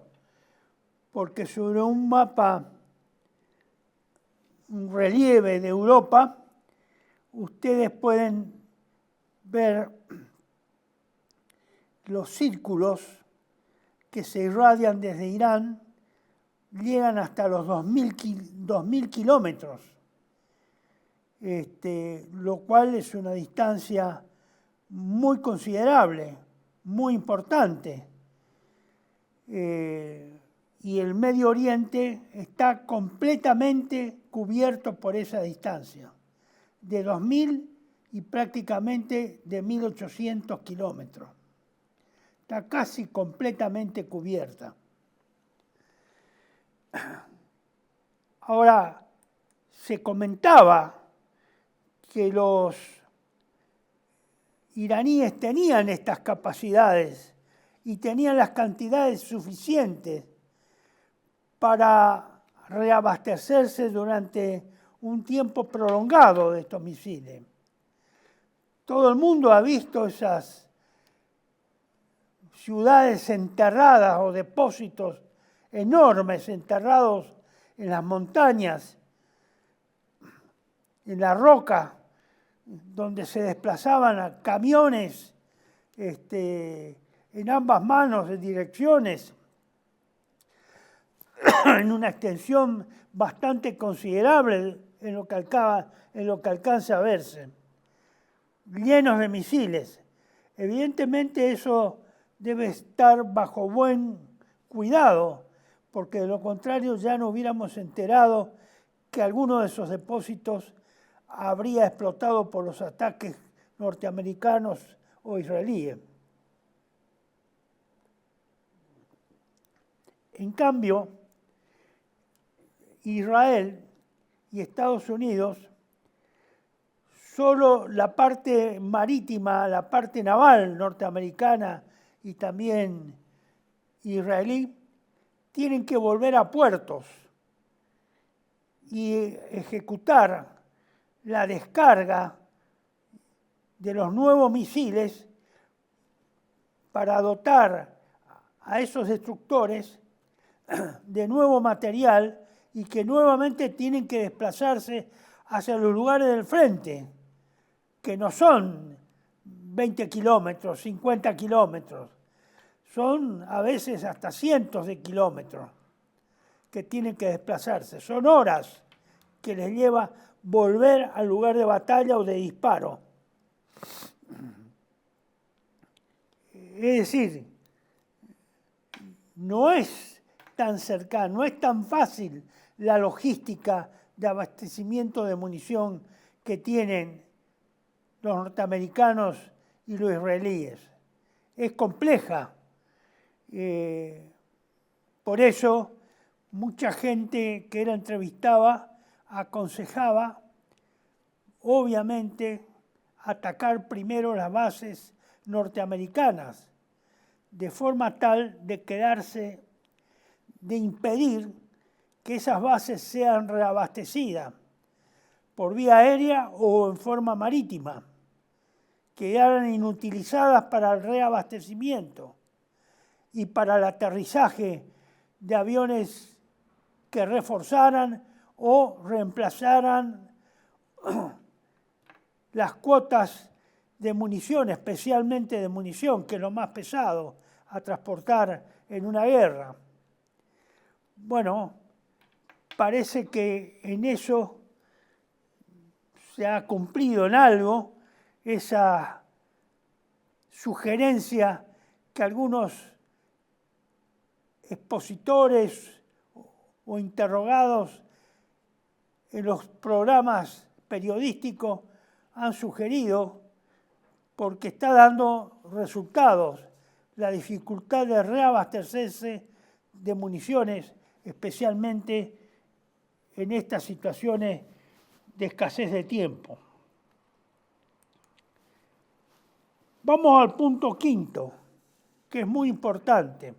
porque sobre un mapa, un relieve de Europa, ustedes pueden ver los círculos que se irradian desde Irán, llegan hasta los 2.000 kilómetros, lo cual es una distancia muy considerable, muy importante. Y el Medio Oriente está completamente cubierto por esa distancia, de 2.000 y prácticamente de 1.800 kilómetros. Está casi completamente cubierta. Ahora, se comentaba que los iraníes tenían estas capacidades y tenían las cantidades suficientes para reabastecerse durante un tiempo prolongado de estos misiles. Todo el mundo ha visto esas ciudades enterradas o depósitos enormes enterrados en las montañas, en la roca, donde se desplazaban a camiones en ambas manos de direcciones, en una extensión bastante considerable en lo que alcanza a verse, llenos de misiles. Evidentemente eso debe estar bajo buen cuidado, porque de lo contrario ya no hubiéramos enterado que alguno de esos depósitos habría explotado por los ataques norteamericanos o israelíes. En cambio, Israel y Estados Unidos, solo la parte marítima, la parte naval norteamericana y también israelí, tienen que volver a puertos y ejecutar la descarga de los nuevos misiles para dotar a esos destructores de nuevo material y que nuevamente tienen que desplazarse hacia los lugares del frente, que no son 20 kilómetros, 50 kilómetros, son a veces hasta cientos de kilómetros que tienen que desplazarse. Son horas que les lleva volver al lugar de batalla o de disparo. Es decir, no es tan cercano, no es tan fácil la logística de abastecimiento de munición que tienen los norteamericanos y los israelíes. Es compleja. Por eso, mucha gente que era entrevistada aconsejaba, obviamente, atacar primero las bases norteamericanas, de forma tal de impedir que esas bases sean reabastecidas por vía aérea o en forma marítima, quedaran inutilizadas para el reabastecimiento y para el aterrizaje de aviones que reforzaran o reemplazaran las cuotas de munición, especialmente de munición, que es lo más pesado a transportar en una guerra. Bueno, parece que en eso se ha cumplido en algo esa sugerencia que algunos expositores o interrogados en los programas periodísticos han sugerido, porque está dando resultados. La dificultad de reabastecerse de municiones, especialmente en estas situaciones de escasez de tiempo. Vamos al punto quinto, que es muy importante.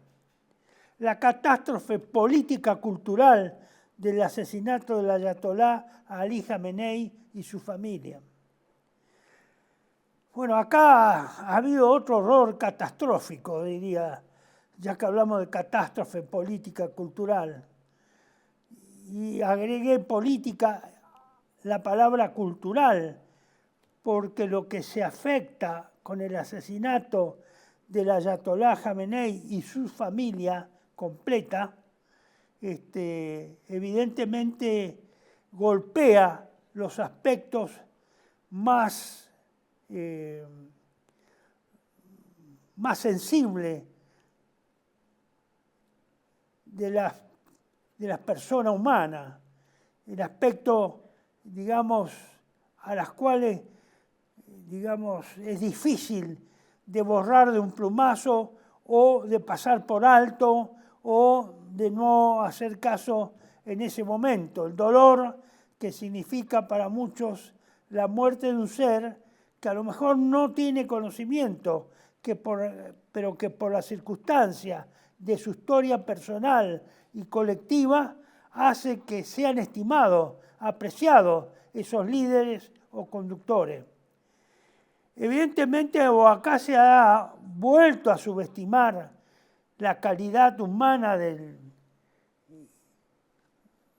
La catástrofe política cultural del asesinato del ayatolá Ali Jamenei y su familia. Bueno, acá ha habido otro horror catastrófico, diría, ya que hablamos de catástrofe política cultural. Y agregué política la palabra cultural, porque lo que se afecta con el asesinato del ayatolá Jamenei y su familia completa, evidentemente golpea los aspectos más sensibles de las personas humanas, el aspecto, digamos, a las cuales, digamos, es difícil de borrar de un plumazo o de pasar por alto o de no hacer caso en ese momento. El dolor que significa para muchos la muerte de un ser que a lo mejor no tiene conocimiento, pero que por la circunstancia de su historia personal y colectiva hace que sean estimados, apreciados esos líderes o conductores. Evidentemente, acá se ha vuelto a subestimar la calidad humana de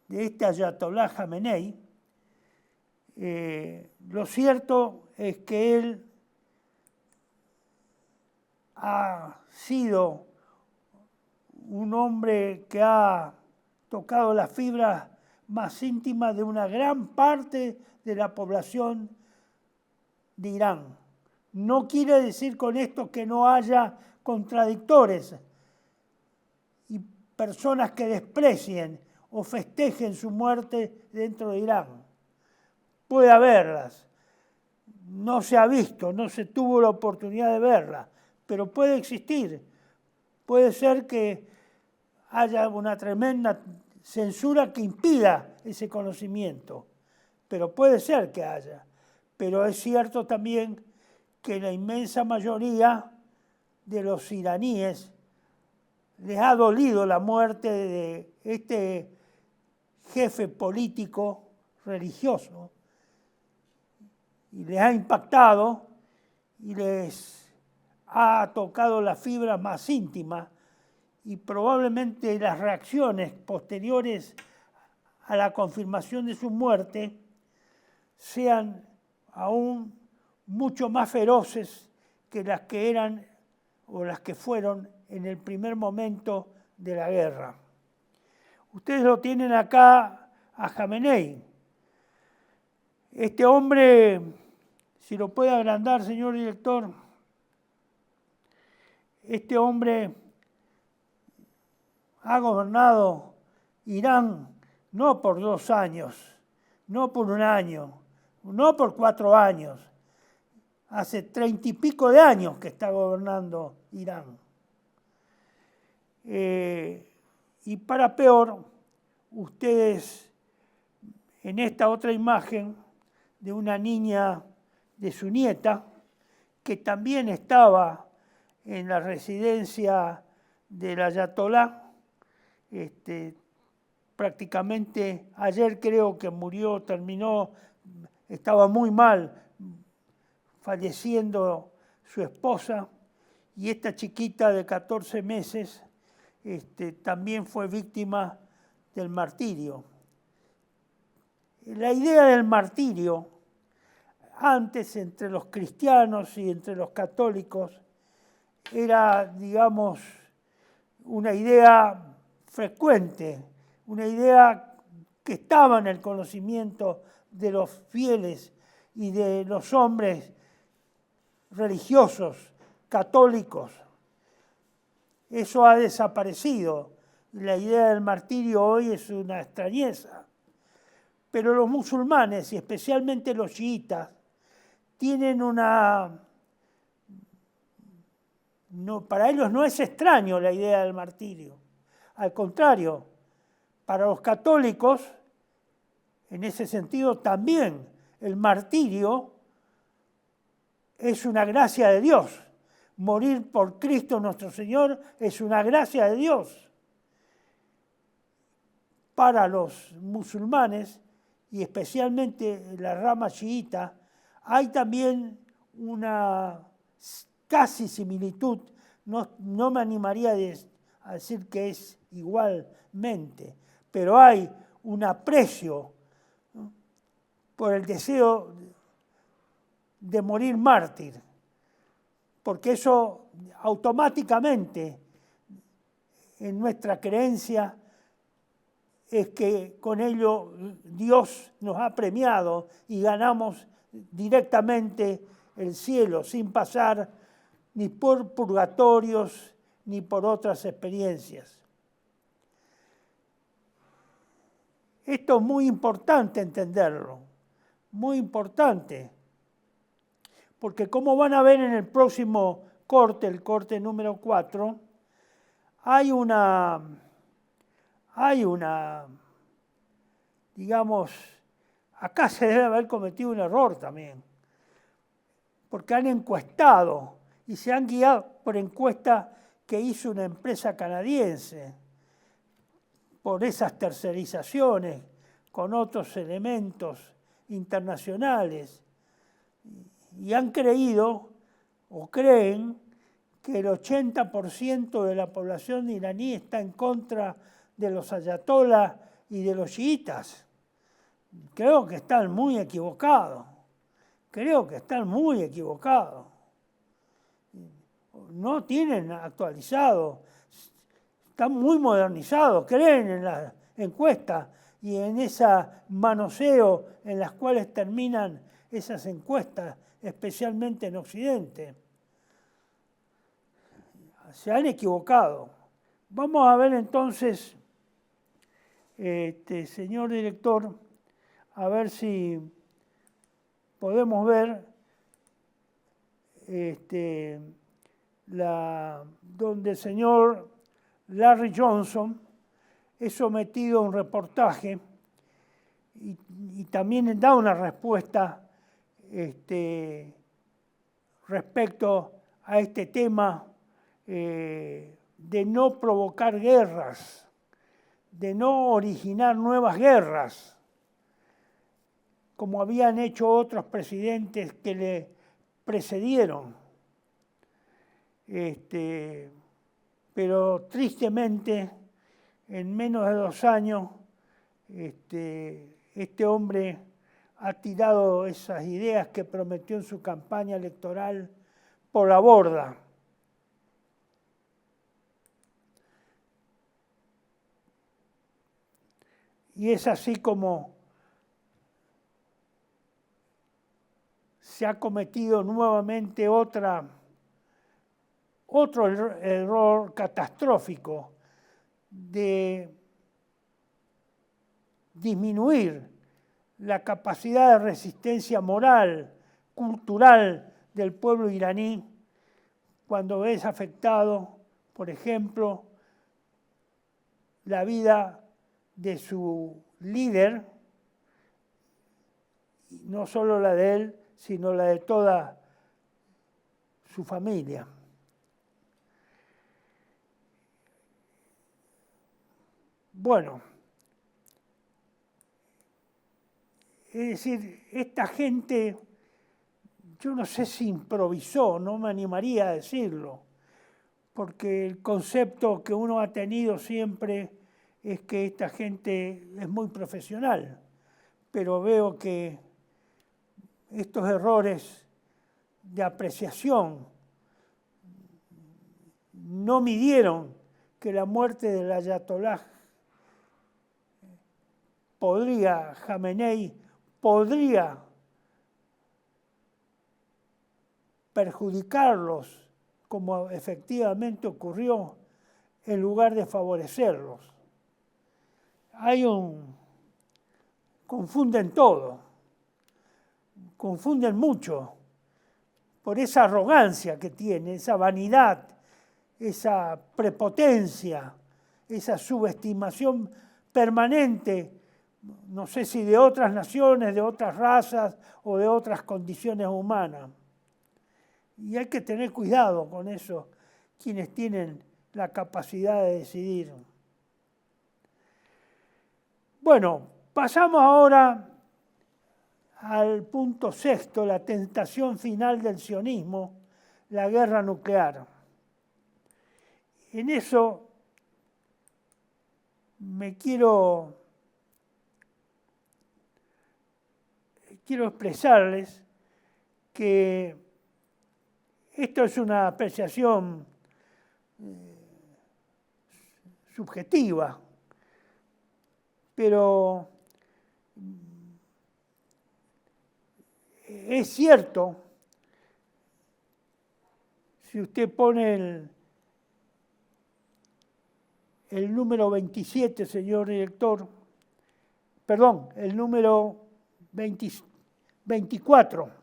este ayatolá Jamenei. Lo cierto es que él ha sido un hombre que ha tocado las fibras más íntimas de una gran parte de la población de Irán. No quiere decir con esto que no haya contradictores y personas que desprecien o festejen su muerte dentro de Irán. Puede haberlas. No se ha visto, no se tuvo la oportunidad de verlas, pero puede existir. Puede ser que haya una tremenda censura que impida ese conocimiento, pero puede ser que haya. Pero es cierto también que la inmensa mayoría de los iraníes les ha dolido la muerte de este jefe político religioso y les ha impactado y les ha tocado las fibras más íntimas, y probablemente las reacciones posteriores a la confirmación de su muerte sean aún mucho más feroces que las que eran o las que fueron en el primer momento de la guerra. Ustedes lo tienen acá a Jamenei. Este hombre, si lo puede agrandar, señor director, este hombre ha gobernado Irán no por 2 años, no por 1 año, no por 4 años. Hace 30 y pico de años que está gobernando Irán. Y para peor, ustedes en esta otra imagen de una niña, de su nieta, que también estaba en la residencia del ayatolá, prácticamente ayer creo que murió, estaba muy mal, falleciendo su esposa, y esta chiquita de 14 meses también fue víctima del martirio. La idea del martirio, antes entre los cristianos y entre los católicos, era, digamos, una idea frecuente, una idea que estaba en el conocimiento de los fieles y de los hombres religiosos, católicos. Eso ha desaparecido. La idea del martirio hoy es una extrañeza. Pero los musulmanes, y especialmente los chiitas, tienen una... No, para ellos no es extraño la idea del martirio. Al contrario, para los católicos, en ese sentido también el martirio es una gracia de Dios. Morir por Cristo nuestro Señor es una gracia de Dios. Para los musulmanes, y especialmente la rama chiita, hay también una casi similitud, no me animaría a decir que es igualmente, pero hay un aprecio, ¿no?, por el deseo de morir mártir, porque eso automáticamente en nuestra creencia es que con ello Dios nos ha premiado y ganamos directamente el cielo sin pasar ni por purgatorios ni por otras experiencias. Esto es muy importante entenderlo, muy importante, porque como van a ver en el próximo corte, el corte número 4, hay una, digamos, acá se debe haber cometido un error también, porque han encuestado y se han guiado por encuesta que hizo una empresa canadiense, por esas tercerizaciones con otros elementos internacionales, y han creído o creen que el 80% de la población iraní está en contra de los ayatolás y de los chiitas. Creo que están muy equivocados. No tienen actualizado, están muy modernizados, creen en la encuesta y en esa manoseo en las cuales terminan esas encuestas, especialmente en Occidente. Se han equivocado. Vamos a ver entonces, señor director, a ver si podemos ver donde el señor Larry Johnson es sometido a un reportaje y también da una respuesta respecto a este tema de no provocar guerras, de no originar nuevas guerras, como habían hecho otros presidentes que le precedieron. Pero tristemente, en menos de 2 años, este hombre ha tirado esas ideas que prometió en su campaña electoral por la borda. Y es así como se ha cometido nuevamente otro error catastrófico de disminuir la capacidad de resistencia moral, cultural del pueblo iraní cuando es afectado, por ejemplo, la vida de su líder, no solo la de él, sino la de toda su familia. Bueno, es decir, esta gente, yo no sé si improvisó, no me animaría a decirlo, porque el concepto que uno ha tenido siempre es que esta gente es muy profesional, pero veo que estos errores de apreciación no midieron que la muerte del ayatolá Jamenei podría perjudicarlos, como efectivamente ocurrió, en lugar de favorecerlos. Confunden todo, confunden mucho por esa arrogancia que tiene, esa vanidad, esa prepotencia, esa subestimación permanente, no sé si de otras naciones, de otras razas o de otras condiciones humanas. Y hay que tener cuidado con eso, quienes tienen la capacidad de decidir. Bueno, pasamos ahora al punto sexto, la tentación final del sionismo, la guerra nuclear. En eso me quiero expresarles que esto es una apreciación subjetiva, pero es cierto, si usted pone el número 27, señor director, perdón, el número 24.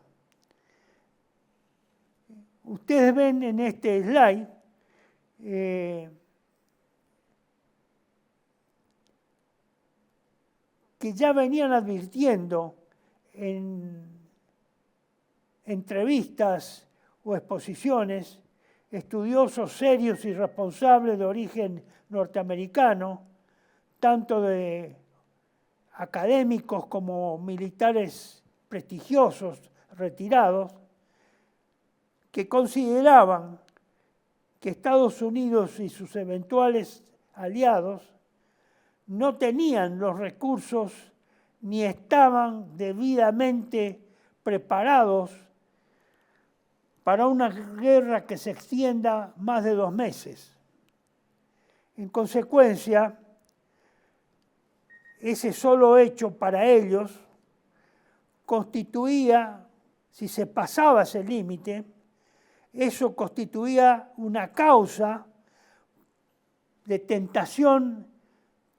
Ustedes ven en este slide que ya venían advirtiendo en entrevistas o exposiciones estudiosos serios y responsables de origen norteamericano, tanto de académicos como militares prestigiosos, retirados, que consideraban que Estados Unidos y sus eventuales aliados no tenían los recursos ni estaban debidamente preparados para una guerra que se extienda más de 2 meses. En consecuencia, ese solo hecho para ellos constituía, si se pasaba ese límite, eso constituía una causa de tentación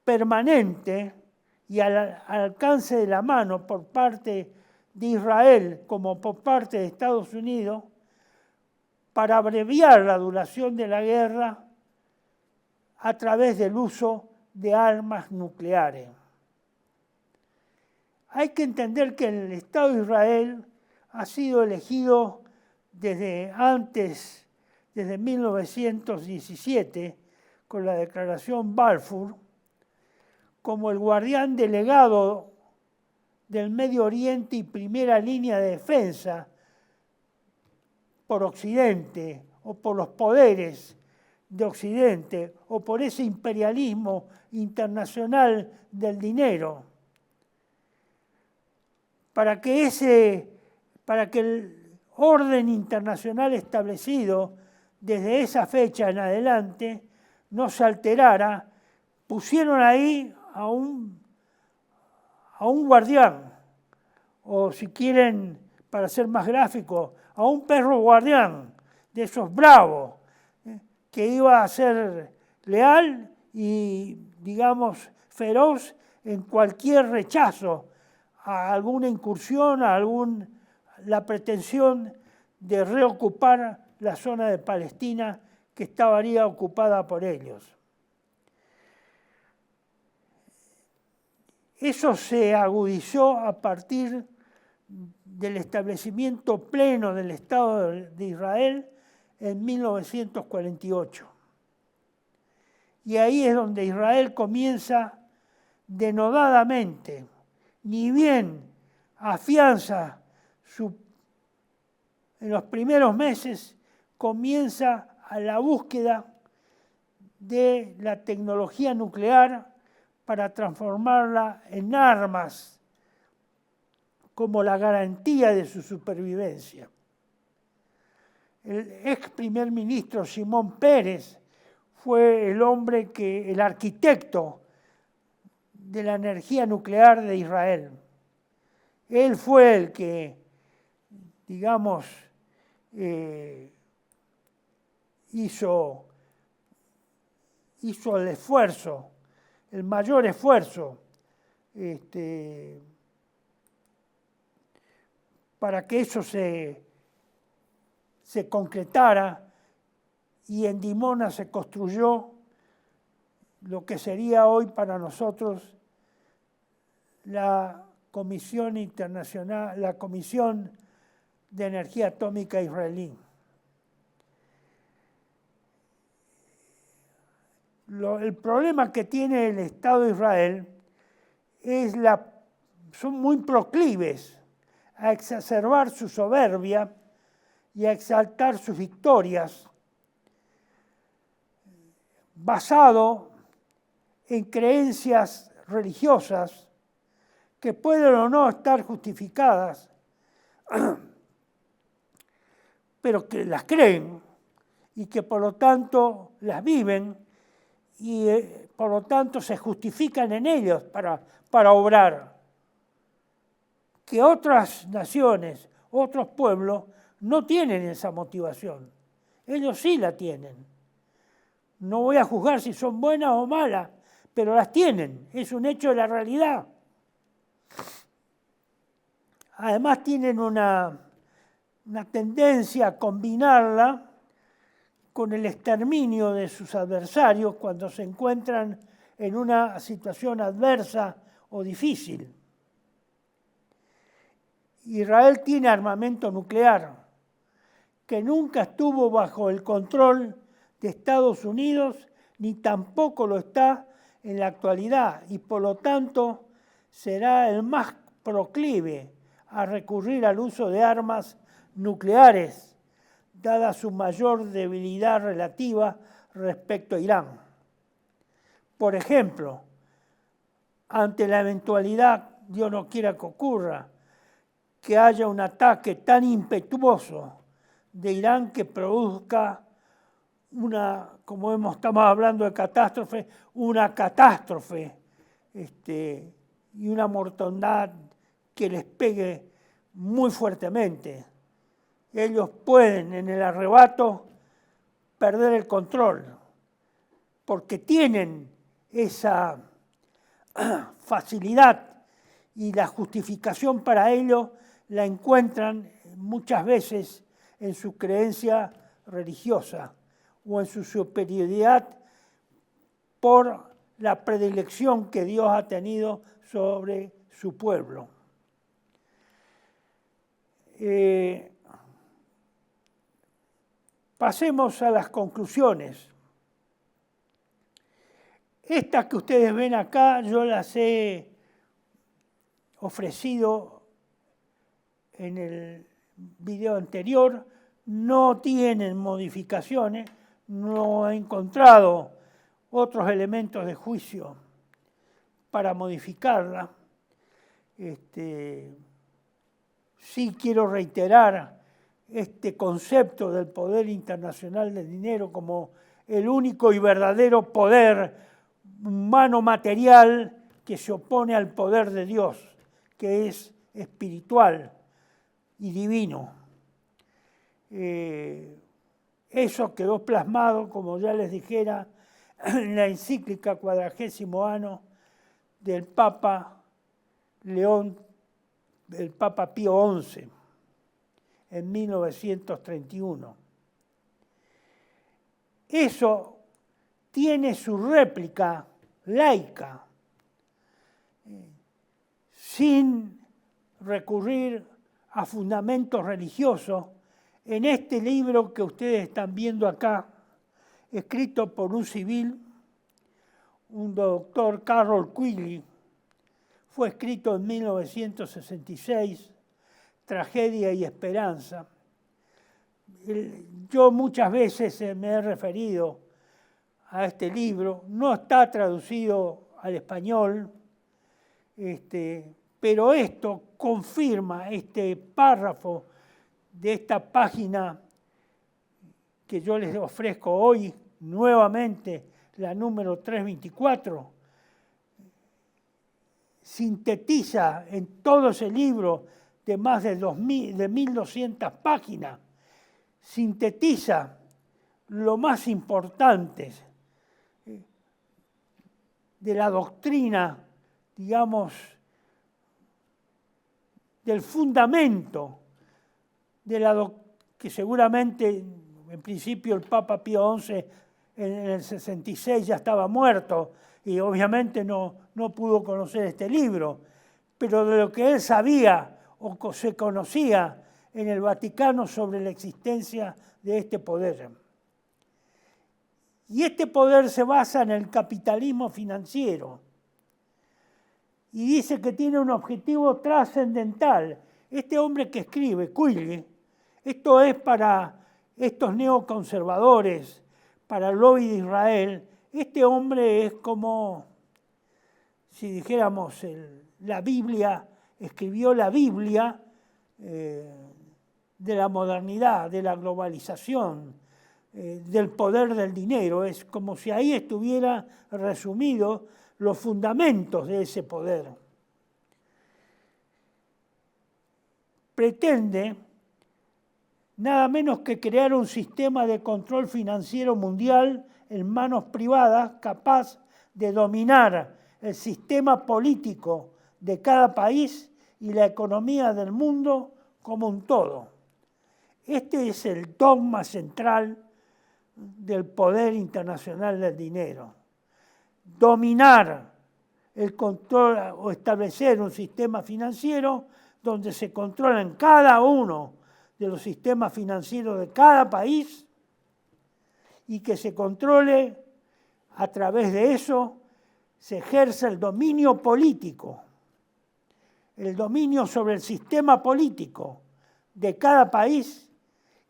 permanente y al alcance de la mano por parte de Israel como por parte de Estados Unidos para abreviar la duración de la guerra a través del uso de armas nucleares. Hay que entender que el Estado de Israel ha sido elegido desde 1917, con la Declaración Balfour, como el guardián delegado del Medio Oriente y primera línea de defensa por Occidente o por los poderes de Occidente o por ese imperialismo internacional del dinero. Para que el orden internacional establecido desde esa fecha en adelante no se alterara, pusieron ahí a un guardián, o si quieren, para ser más gráfico, a un perro guardián, de esos bravos, que iba a ser leal y, digamos, feroz en cualquier rechazo a alguna incursión, la pretensión de reocupar la zona de Palestina que estaría ocupada por ellos. Eso se agudizó a partir del establecimiento pleno del Estado de Israel en 1948. Y ahí es donde Israel comienza denodadamente, ni bien afianza en los primeros meses, comienza a la búsqueda de la tecnología nuclear para transformarla en armas como la garantía de su supervivencia. El ex primer ministro Shimon Peres fue el arquitecto de la energía nuclear de Israel. Él fue el que, digamos, hizo el esfuerzo, el mayor esfuerzo, para que eso se concretara, y en Dimona se construyó lo que sería hoy para nosotros la Comisión Internacional, la Comisión de Energía Atómica Israelí. El problema que tiene el Estado de Israel es son muy proclives a exacerbar su soberbia y a exaltar sus victorias, basado en creencias religiosas que pueden o no estar justificadas, pero que las creen y que por lo tanto las viven y por lo tanto se justifican en ellos para obrar. Que otras naciones, otros pueblos, no tienen esa motivación. Ellos sí la tienen. No voy a juzgar si son buenas o malas, pero las tienen. Es un hecho de la realidad. Además tienen una tendencia a combinarla con el exterminio de sus adversarios cuando se encuentran en una situación adversa o difícil. Israel tiene armamento nuclear, que nunca estuvo bajo el control de Estados Unidos, ni tampoco lo está en la actualidad, y por lo tanto será el más proclive a recurrir al uso de armas nucleares, dada su mayor debilidad relativa respecto a Irán. Por ejemplo, ante la eventualidad, Dios no quiera que ocurra, que haya un ataque tan impetuoso de Irán que produzca estamos hablando de catástrofe, una catástrofe y una mortandad que les pegue muy fuertemente. Ellos pueden en el arrebato perder el control, porque tienen esa facilidad y la justificación para ello la encuentran muchas veces en su creencia religiosa o en su superioridad por la predilección que Dios ha tenido sobre su pueblo. Pasemos a las conclusiones. Estas que ustedes ven acá, yo las he ofrecido en el video anterior, no tienen modificaciones, no he encontrado otros elementos de juicio para modificarla. Sí quiero reiterar este concepto del poder internacional del dinero como el único y verdadero poder humano material que se opone al poder de Dios, que es espiritual y divino. Eso quedó plasmado, como ya les dijera, en la encíclica 40º año del Papa Pío XI, en 1931. Eso tiene su réplica laica, sin recurrir a fundamentos religiosos, en este libro que ustedes están viendo acá, escrito por un civil, un doctor Carroll Quigley, fue escrito en 1966, Tragedia y Esperanza. Yo muchas veces me he referido a este libro, no está traducido al español, Pero esto confirma este párrafo de esta página que yo les ofrezco hoy, nuevamente la número 324, sintetiza en todo ese libro de más de 1.200 páginas, sintetiza lo más importante de la doctrina, digamos, del fundamento de la que seguramente en principio el Papa Pío XI en el 66 ya estaba muerto y obviamente no pudo conocer este libro, pero de lo que él sabía o se conocía en el Vaticano sobre la existencia de este poder. Y este poder se basa en el capitalismo financiero y dice que tiene un objetivo trascendental. Este hombre que escribe, Quiglee, esto es para estos neoconservadores, para el lobby de Israel. Este hombre es como, si dijéramos, la Biblia, escribió la Biblia de la modernidad, de la globalización, del poder del dinero. Es como si ahí estuviera resumido los fundamentos de ese poder. Pretende nada menos que crear un sistema de control financiero mundial en manos privadas capaz de dominar el sistema político de cada país y la economía del mundo como un todo. Este es el dogma central del poder internacional del dinero. Dominar el control o establecer un sistema financiero donde se controlan cada uno de los sistemas financieros de cada país y que se controle a través de eso, se ejerce el dominio político, el dominio sobre el sistema político de cada país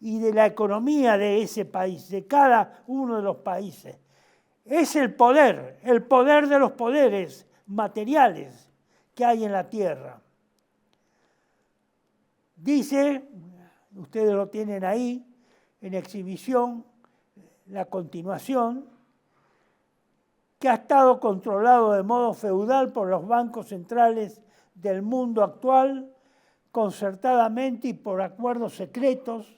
y de la economía de ese país, de cada uno de los países. Es el poder de los poderes materiales que hay en la tierra. Dice, ustedes lo tienen ahí en exhibición, la continuación, que ha estado controlado de modo feudal por los bancos centrales del mundo actual, concertadamente y por acuerdos secretos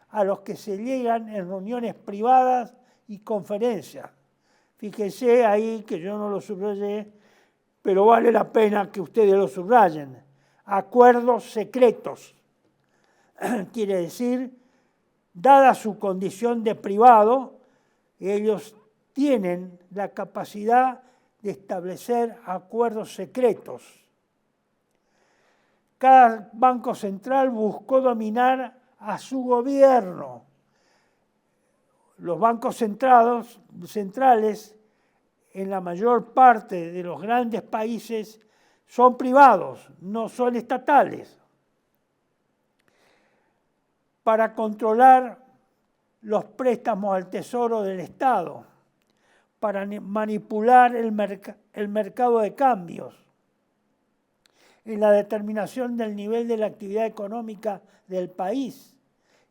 a los que se llegan en reuniones privadas y conferencias. Fíjense ahí que yo no lo subrayé, pero vale la pena que ustedes lo subrayen. Acuerdos secretos. Quiere decir, dada su condición de privado, ellos tienen la capacidad de establecer acuerdos secretos. Cada banco central buscó dominar a su gobierno. Los bancos centrales en la mayor parte de los grandes países son privados, no son estatales. Para controlar los préstamos al tesoro del Estado, para manipular el mercado de cambios, en la determinación del nivel de la actividad económica del país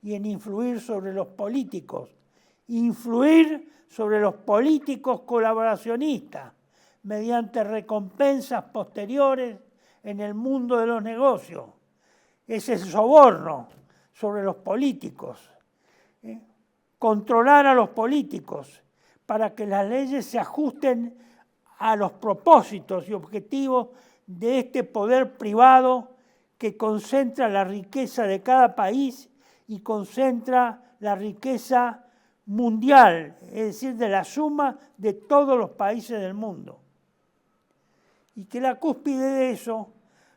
y en influir sobre los políticos. Influir sobre los políticos colaboracionistas mediante recompensas posteriores en el mundo de los negocios. Ese es el soborno sobre los políticos. Controlar a los políticos para que las leyes se ajusten a los propósitos y objetivos de este poder privado que concentra la riqueza de cada país y concentra la riqueza mundial, es decir, de la suma de todos los países del mundo. Y que la cúspide de eso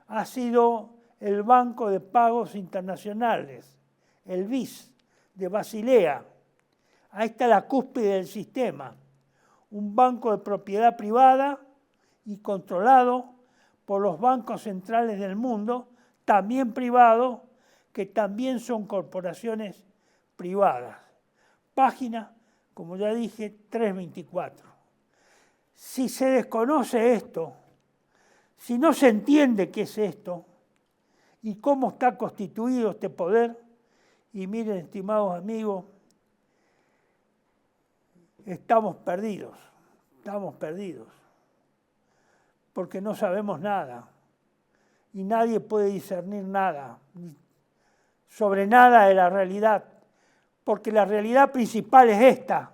ha sido el Banco de Pagos Internacionales, el BIS, de Basilea. Ahí está la cúspide del sistema, un banco de propiedad privada y controlado por los bancos centrales del mundo, también privados, que también son corporaciones privadas. Página, como ya dije, 324. Si se desconoce esto, Si no se entiende qué es esto y cómo está constituido este poder, y miren, estimados amigos, estamos perdidos, porque no sabemos nada y nadie puede discernir nada, sobre nada de la realidad, porque la realidad principal es esta.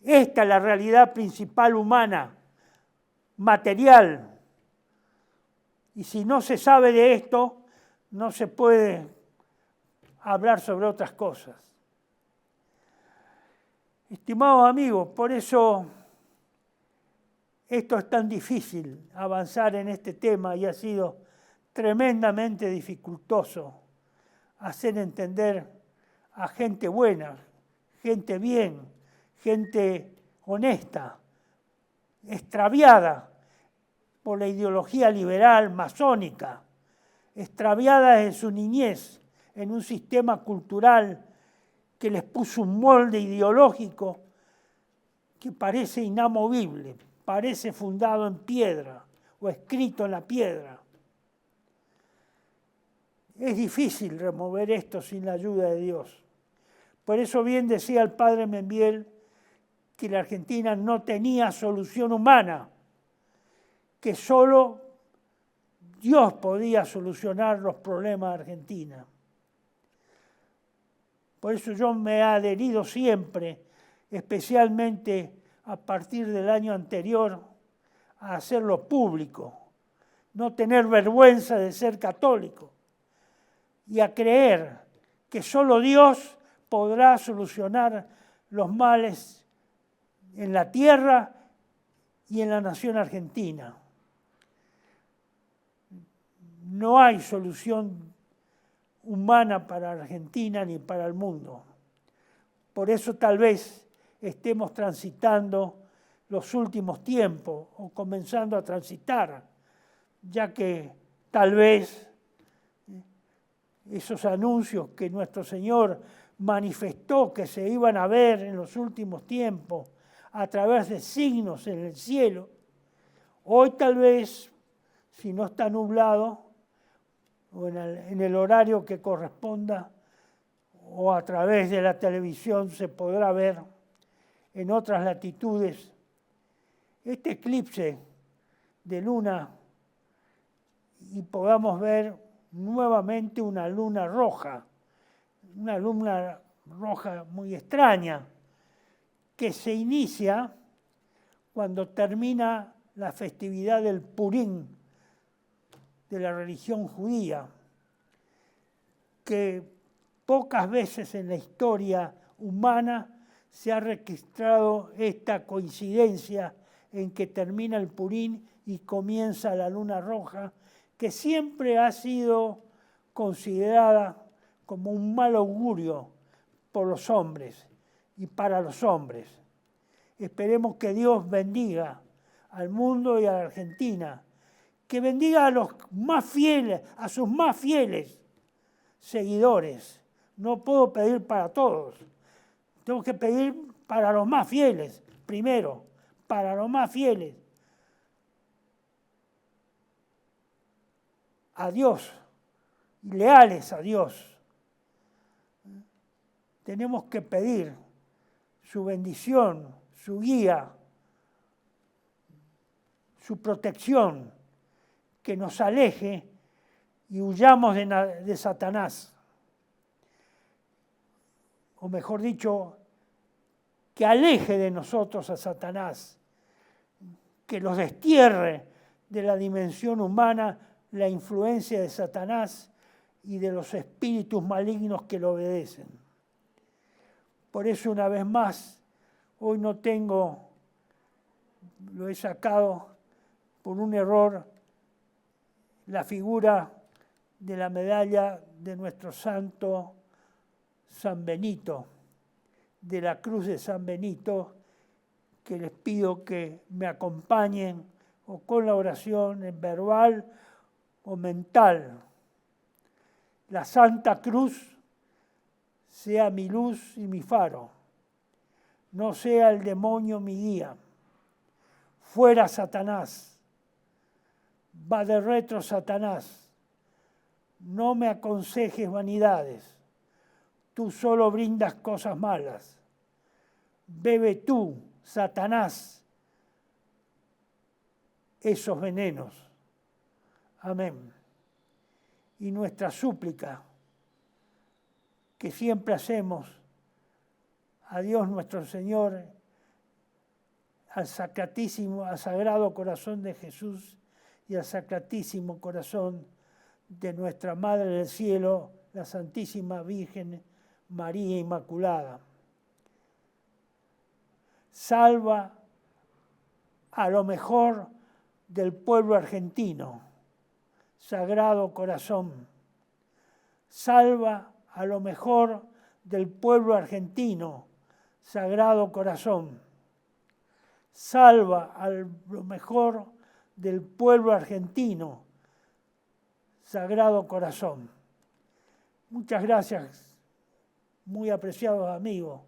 Esta es la realidad principal humana, material. Y si no se sabe de esto, no se puede hablar sobre otras cosas. Estimados amigos, por eso esto es tan difícil avanzar en este tema y ha sido tremendamente dificultoso hacer entender a gente buena, gente bien, gente honesta, extraviada por la ideología liberal masónica, extraviada en su niñez, en un sistema cultural que les puso un molde ideológico que parece inamovible, parece fundado en piedra o escrito en la piedra. Es difícil remover esto sin la ayuda de Dios. Por eso bien decía el padre Membiel que la Argentina no tenía solución humana, que solo Dios podía solucionar los problemas de Argentina. Por eso yo me he adherido siempre, especialmente a partir del año anterior, a hacerlo público, no tener vergüenza de ser católico y a creer que solo Dios podrá solucionar los males en la tierra y en la nación argentina. No hay solución humana para Argentina ni para el mundo. Por eso tal vez estemos transitando los últimos tiempos o comenzando a transitar, ya que tal vez esos anuncios que nuestro Señor manifestó que se iban a ver en los últimos tiempos a través de signos en el cielo, hoy tal vez, si no está nublado, o en el horario que corresponda, o a través de la televisión se podrá ver en otras latitudes este eclipse de luna y podamos ver nuevamente una luna roja muy extraña, que se inicia cuando termina la festividad del Purim de la religión judía, que pocas veces en la historia humana se ha registrado esta coincidencia en que termina el Purim y comienza la luna roja, que siempre ha sido considerada como un mal augurio por los hombres y para los hombres. Esperemos que Dios bendiga al mundo y a la Argentina, que bendiga a los más fieles, a sus más fieles seguidores. No puedo pedir para todos, tengo que pedir para los más fieles, primero, para los más fieles. A Dios, leales a Dios. Tenemos que pedir su bendición, su guía, su protección, que nos aleje y huyamos de Satanás. O mejor dicho, que aleje de nosotros a Satanás, que los destierre de la dimensión humana la influencia de Satanás y de los espíritus malignos que lo obedecen. Por eso, una vez más, hoy no tengo, lo he sacado por un error, la figura de la medalla de nuestro santo San Benito, de la cruz de San Benito, que les pido que me acompañen o con la oración en verbal o mental. La Santa Cruz sea mi luz y mi faro, no sea el demonio mi guía. Fuera Satanás, Va de retro, Satanás. No me aconsejes vanidades. Tú solo brindas cosas malas. Bebe tú, Satanás, esos venenos. Amén. Y nuestra súplica que siempre hacemos a Dios nuestro Señor, al Sacratísimo, al Sagrado Corazón de Jesús y al Sacratísimo Corazón de nuestra Madre del Cielo, la Santísima Virgen María Inmaculada. Salva a lo mejor del pueblo argentino, Sagrado Corazón. Salva a lo mejor del pueblo argentino, Sagrado Corazón. Salva a lo mejor del pueblo argentino, Sagrado Corazón. Muchas gracias, muy apreciados amigos.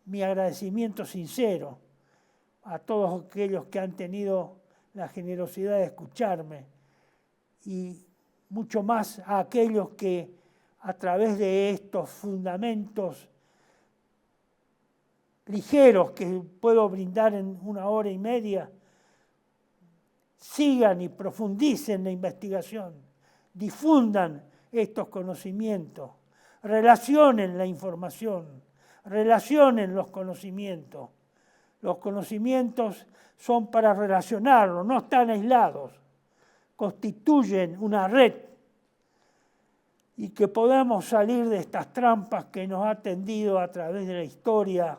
Mi agradecimiento sincero a todos aquellos que han tenido la generosidad de escucharme y mucho más a aquellos que a través de estos fundamentos ligeros que puedo brindar en 1 hora y media, sigan y profundicen la investigación, difundan estos conocimientos, relacionen la información, relacionen los conocimientos. Los conocimientos son para relacionarlos, no están aislados, constituyen una red y que podamos salir de estas trampas que nos ha tendido a través de la historia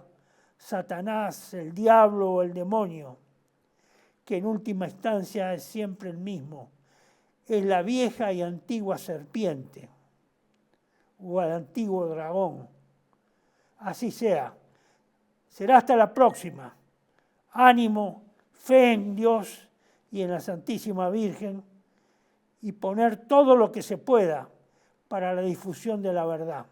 Satanás, el diablo o el demonio, que en última instancia es siempre el mismo, es la vieja y antigua serpiente o el antiguo dragón. Así sea. Será hasta la próxima. Ánimo, fe en Dios y en la Santísima Virgen y poner todo lo que se pueda para la difusión de la verdad.